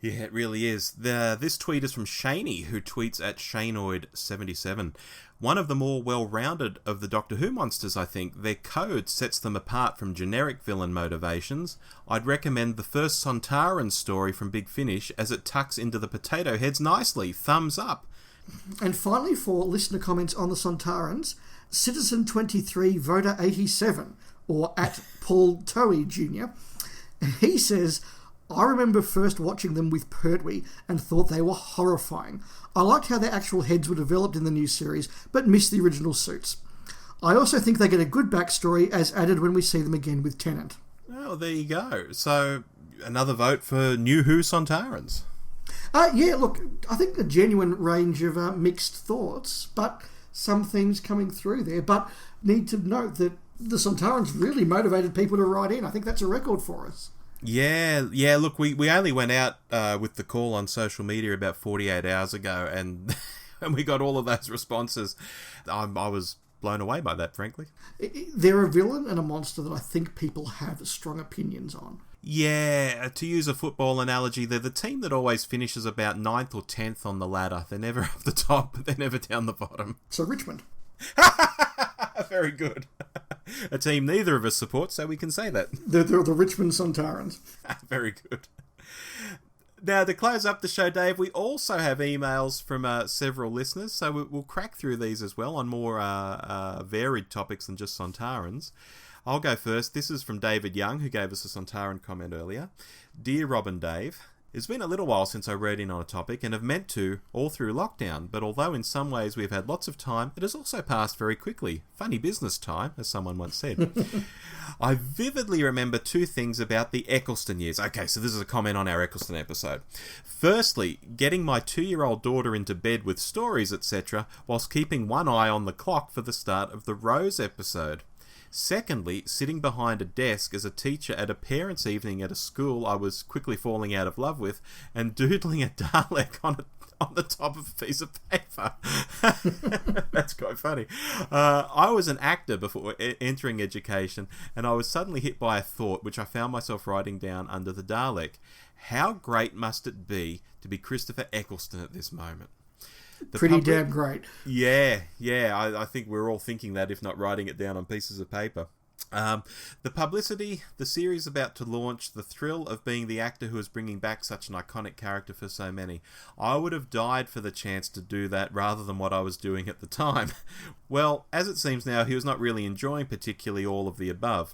Yeah, it really is. This tweet is from Shaney, who tweets at Shanoid77. One of the more well-rounded of the Doctor Who monsters, I think. Their code sets them apart from generic villain motivations. I'd recommend the first Sontaran story from Big Finish, as it tucks into the potato heads nicely. Thumbs up. And finally, for listener comments on the Sontarans, Citizen23 Voter 87, or at Paul Toey Jr., he says, I remember first watching them with Pertwee and thought they were horrifying. I liked how their actual heads were developed in the new series, but missed the original suits. I also think they get a good backstory as added when we see them again with Tennant. Well, there you go. So, another vote for New Who Sontarans. Yeah, look, I think a genuine range of mixed thoughts, but some themes coming through there. But need to note that the Sontarans really motivated people to write in. I think that's a record for us. Yeah, look, we only went out with the call on social media about 48 hours ago, and and we got all of those responses. I was blown away by that, frankly. They're a villain and a monster that I think people have strong opinions on. Yeah, to use a football analogy, they're the team that always finishes about 9th or 10th on the ladder. They're never up the top, but they're never down the bottom. So Richmond. Very good. A team neither of us support, so we can say that. They're the Richmond Sontarans. Very good. Now, to close up the show, Dave, we also have emails from several listeners, so we'll crack through these as well on more varied topics than just Sontarans. I'll go first. This is from David Young, who gave us a Sontaran comment earlier. Dear Rob and Dave, it's been a little while since I wrote in on a topic and have meant to all through lockdown, but although in some ways we've had lots of time, it has also passed very quickly. Funny business time, as someone once said. I vividly remember two things about the Eccleston years. Okay, so this is a comment on our Eccleston episode. Firstly, getting my 2-year-old daughter into bed with stories, etc., whilst keeping one eye on the clock for the start of the Rose episode. Secondly, sitting behind a desk as a teacher at a parents' evening at a school I was quickly falling out of love with and doodling a Dalek on the top of a piece of paper. That's quite funny. I was an actor before entering education, and I was suddenly hit by a thought which I found myself writing down under the Dalek. How great must it be to be Christopher Eccleston at this moment? Pretty damn great. Yeah. I think we're all thinking that, if not writing it down on pieces of paper. The publicity, the series about to launch, the thrill of being the actor who is bringing back such an iconic character for so many. I would have died for the chance to do that rather than what I was doing at the time. Well, as it seems now, he was not really enjoying particularly all of the above.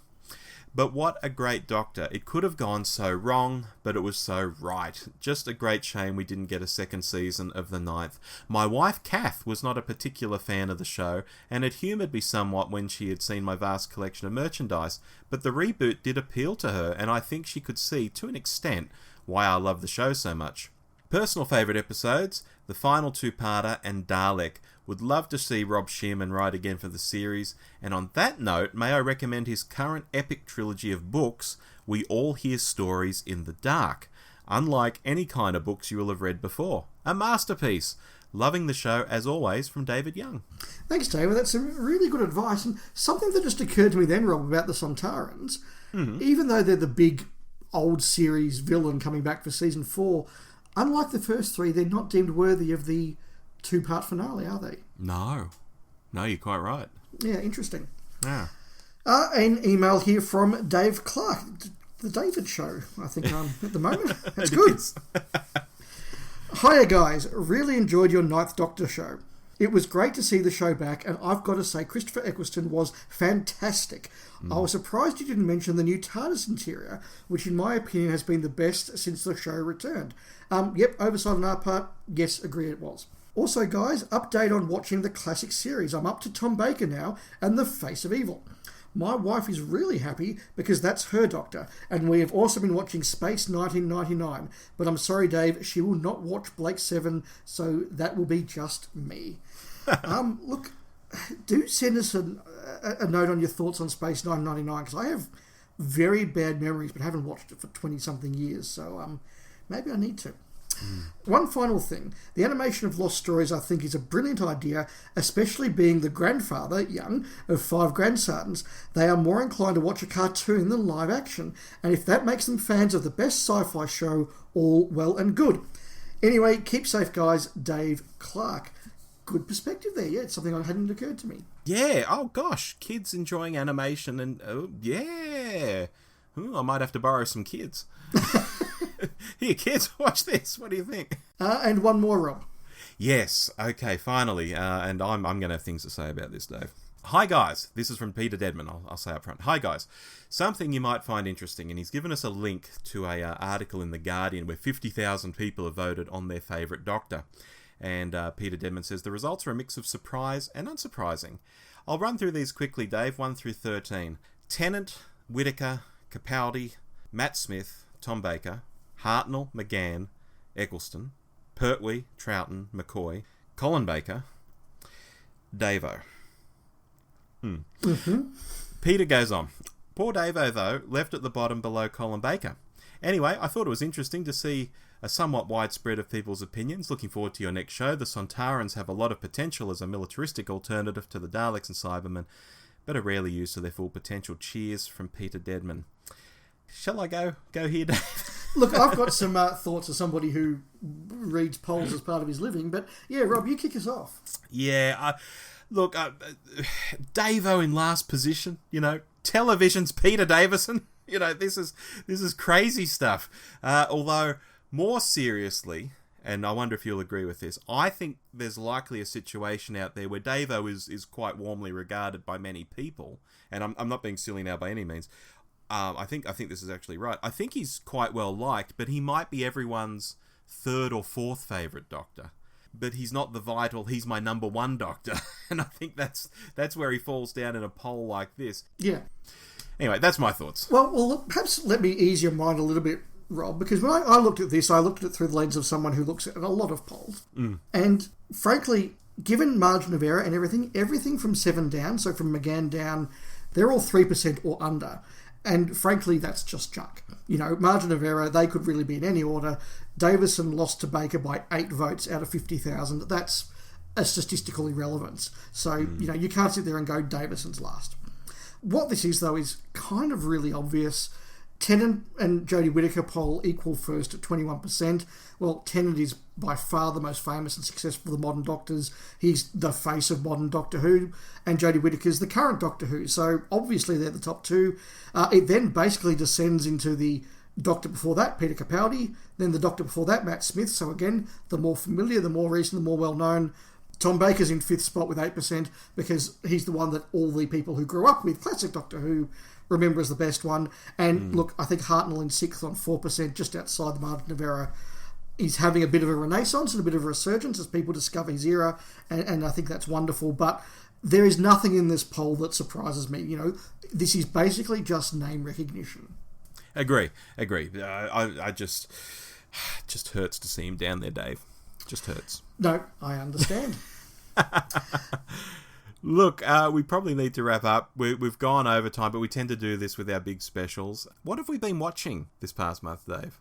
But what a great Doctor. It could have gone so wrong, but it was so right. Just a great shame we didn't get a second season of the 9th. My wife, Kath, was not a particular fan of the show, and it humoured me somewhat when she had seen my vast collection of merchandise, but the reboot did appeal to her, and I think she could see, to an extent, why I love the show so much. Personal favourite episodes, the final 2-parter and Dalek. Would love to see Rob Shearman write again for the series, and on that note, may I recommend his current epic trilogy of books, We All Hear Stories in the Dark, unlike any kind of books you will have read before. A masterpiece. Loving the show, as always, from David Young. Thanks, David. That's some really good advice, and something that just occurred to me then, Rob, about the Sontarans. Even though they're the big old series villain coming back for season 4, unlike the first 3, they're not deemed worthy of the 2-part finale, are they? No, you're quite right. Yeah, interesting. Yeah. An email here from Dave Clark. The David Show, I think, at the moment. That's good. Hiya, guys. Really enjoyed your 9th Doctor show. It was great to see the show back, and I've got to say Christopher Eccleston was fantastic. I was surprised you didn't mention the new TARDIS interior, which in my opinion has been the best since the show returned. Yep, oversight on our part. Yes, agree it was. Also, guys, update on watching the classic series. I'm up to Tom Baker now and the Face of Evil. My wife is really happy because that's her Doctor, and we have also been watching Space 1999. But I'm sorry, Dave, she will not watch Blake 7, so that will be just me. Look, do send us a note on your thoughts on Space 1999, because I have very bad memories, but haven't watched it for 20-something years, so maybe I need to. One final thing. The animation of Lost Stories, I think, is a brilliant idea, especially being the grandfather, Young, of 5 grandsons. They are more inclined to watch a cartoon than live action, and if that makes them fans of the best sci-fi show, all well and good. Anyway, keep safe, guys. Dave Clark. Good perspective there. Yeah, it's something that hadn't occurred to me. Yeah, oh gosh, kids enjoying animation, and yeah. Ooh, I might have to borrow some kids. Here, kids, watch this. What do you think? And one more, Rob. Yes. Okay, finally. And I'm going to have things to say about this, Dave. Hi guys, this is from Peter Deadman, I'll say up front. Hi guys, something you might find interesting, and he's given us a link to a article in The Guardian where 50,000 people have voted on their favourite Doctor. And Peter Deadman says, the results are a mix of surprise and unsurprising. I'll run through these quickly, Dave, 1 through 13. Tennant, Whittaker, Capaldi, Matt Smith, Tom Baker, Hartnell, McGann, Eccleston, Pertwee, Troughton, McCoy, Colin Baker, Davo. Peter goes on. Poor Davo, though, left at the bottom below Colin Baker. Anyway, I thought it was interesting to see a somewhat widespread of people's opinions. Looking forward to your next show. The Sontarans have a lot of potential as a militaristic alternative to the Daleks and Cybermen, but are rarely used to their full potential. Cheers from Peter Deadman. Shall I go here, Dave? Look, I've got some thoughts as somebody who reads polls as part of his living, but yeah, Rob, you kick us off. Yeah, look, Davo in last position, television's Peter Davison. This is crazy stuff. Although, more seriously, and I wonder if you'll agree with this, I think there's likely a situation out there where Davo is quite warmly regarded by many people, and I'm not being silly now by any means. I think this is actually right. I think he's quite well liked, but he might be everyone's third or fourth favourite Doctor. But he's not the vital, he's my number one Doctor. And I think that's where he falls down in a poll like this. Yeah. Anyway, that's my thoughts. Well, look, perhaps let me ease your mind a little bit, Rob, because when I looked at this, I looked at it through the lens of someone who looks at a lot of polls. And frankly, given margin of error and everything from 7 down, so from McGann down, they're all 3% or under. And frankly, that's just junk. Margin of error, they could really be in any order. Davison lost to Baker by 8 votes out of 50,000. That's a statistical irrelevance. So, you can't sit there and go Davison's last. What this is, though, is kind of really obvious. Tennant and Jodie Whittaker poll equal first at 21%. Well, Tennant is by far the most famous and successful of the modern Doctors. He's the face of modern Doctor Who, and Jodie Whittaker's the current Doctor Who. So obviously they're the top two. It then basically descends into the Doctor before that, Peter Capaldi, then the Doctor before that, Matt Smith. So again, the more familiar, the more recent, the more well-known. Tom Baker's in 5th spot with 8% because he's the one that all the people who grew up with classic Doctor Who remember as the best one. And look, I think Hartnell in 6th on 4%, just outside the margin of error. He's having a bit of a renaissance and a bit of a resurgence as people discover his era, and I think that's wonderful. But there is nothing in this poll that surprises me. This is basically just name recognition. Agree. I just hurts to see him down there, Dave. Just hurts. No, I understand. Look, we probably need to wrap up. We've gone over time, but we tend to do this with our big specials. What have we been watching this past month, Dave?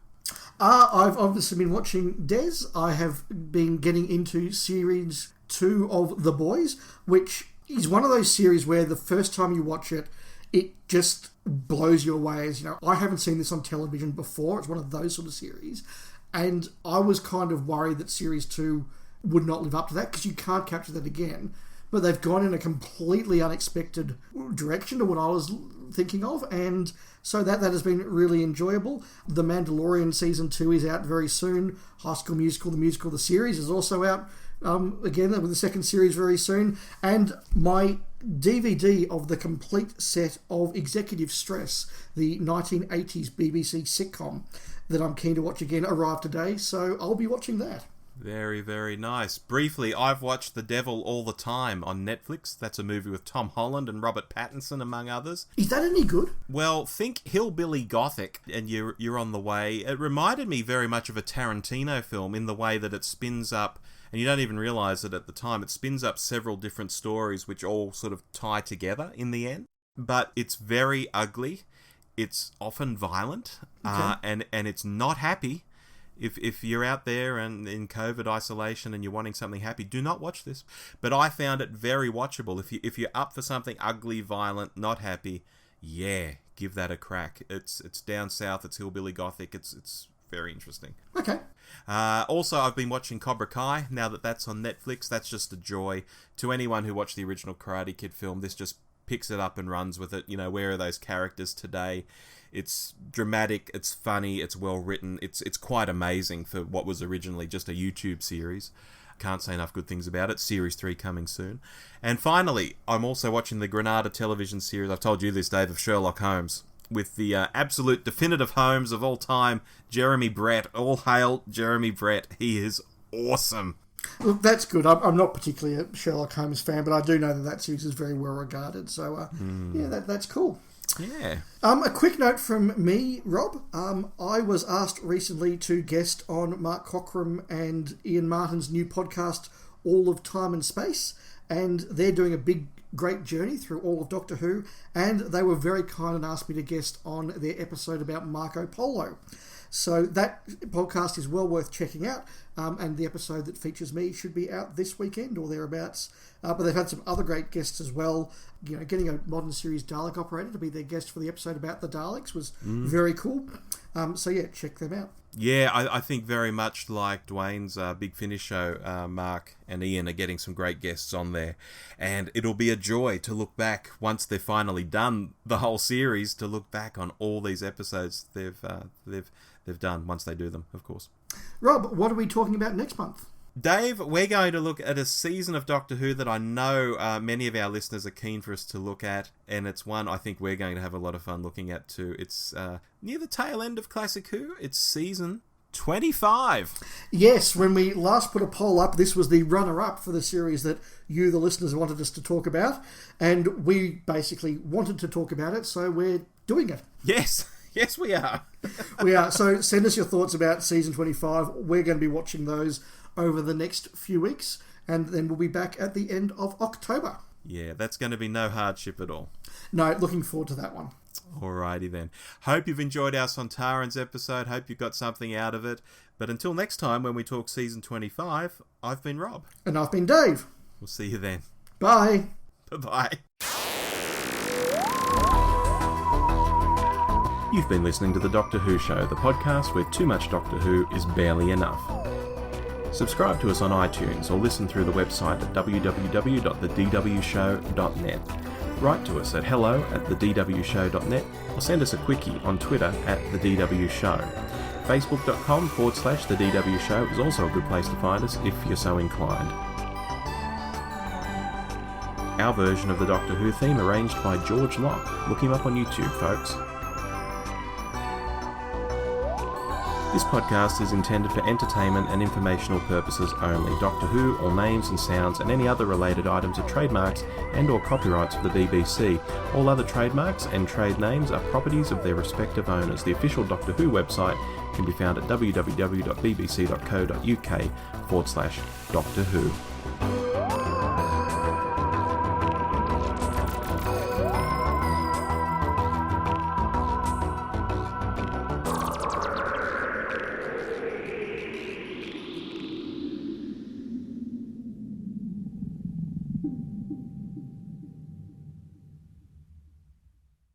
I've obviously been watching Des. I have been getting into series 2 of The Boys, which is one of those series where the first time you watch it, it just blows you away. I haven't seen this on television before. It's one of those sort of series. And I was kind of worried that series 2 would not live up to that because you can't capture that again. But they've gone in a completely unexpected direction to what I was thinking of, and so that has been really enjoyable. The Mandalorian Season 2 is out very soon. High School Musical, the musical, the series is also out, again, with the second series very soon. And my DVD of the complete set of Executive Stress, the 1980s BBC sitcom that I'm keen to watch again, arrived today, so I'll be watching that. Very, very nice. Briefly, I've watched The Devil All the Time on Netflix. That's a movie with Tom Holland and Robert Pattinson, among others. Is that any good? Well, think Hillbilly Gothic, and you're on the way. It reminded me very much of a Tarantino film in the way that it spins up, and you don't even realise it at the time, it spins up several different stories which all sort of tie together in the end. But it's very ugly. It's often violent, and it's not happy. If you're out there and in COVID isolation and you're wanting something happy, do not watch this. But I found it very watchable. If you're up for something ugly, violent, not happy, yeah, give that a crack. It's down south. It's hillbilly gothic. It's very interesting. Okay. Also, I've been watching Cobra Kai. Now that that's on Netflix, that's just a joy. To anyone who watched the original Karate Kid film, this just picks it up and runs with it. Where are those characters today? It's dramatic, it's funny, it's well written, it's quite amazing for what was originally just a YouTube series. Can't say enough good things about it. Series 3 coming soon. And finally, I'm also watching the Granada television series. I've told you this, Dave, of Sherlock Holmes, with the absolute definitive Holmes of all time, Jeremy Brett. All hail Jeremy Brett. He is awesome. Look, that's good. I'm not particularly a Sherlock Holmes fan, but I do know that series is very well regarded. So, that's cool. Yeah. A quick note from me, Rob. I was asked recently to guest on Mark Cockram and Ian Martin's new podcast, All of Time and Space, and they're doing a great journey through all of Doctor Who, and they were very kind and asked me to guest on their episode about Marco Polo. So that podcast is well worth checking out, and the episode that features me should be out this weekend or thereabouts. But they've had some other great guests as well. Getting a modern series Dalek operator to be their guest for the episode about the Daleks was very cool. Check them out. Yeah, I think very much like Dwayne's Big Finish show, Mark and Ian are getting some great guests on there. And it'll be a joy to look back, once they've finally done the whole series, to look back on all these episodes they've done, once they do them, of course. Rob, what are we talking about next month? Dave, we're going to look at a season of Doctor Who that I know many of our listeners are keen for us to look at, and it's one I think we're going to have a lot of fun looking at too. It's near the tail end of Classic Who. It's season 25. Yes, when we last put a poll up, this was the runner-up for the series that you, the listeners, wanted us to talk about, and we basically wanted to talk about it, so we're doing it. Yes. Yes, we are. We are. So send us your thoughts about season 25. We're going to be watching those over the next few weeks, and then we'll be back at the end of October. Yeah, that's going to be no hardship at all. No, looking forward to that one. Alrighty then. Hope you've enjoyed our Sontarans episode. Hope you got something out of it. But until next time when we talk season 25, I've been Rob. And I've been Dave. We'll see you then. Bye. Bye-bye. You've been listening to The Doctor Who Show, the podcast where too much Doctor Who is barely enough. Subscribe to us on iTunes or listen through the website at www.thedwshow.net. Write to us at hello@thedwshow.net or send us a quickie on Twitter @thedwshow. Facebook.com/The DW Show is also a good place to find us if you're so inclined. Our version of the Doctor Who theme arranged by George Locke. Look him up on YouTube, folks. This podcast is intended for entertainment and informational purposes only. Doctor Who, all names and sounds, and any other related items are trademarks and or copyrights of the BBC. All other trademarks and trade names are properties of their respective owners. The official Doctor Who website can be found at www.bbc.co.uk/Doctor Who.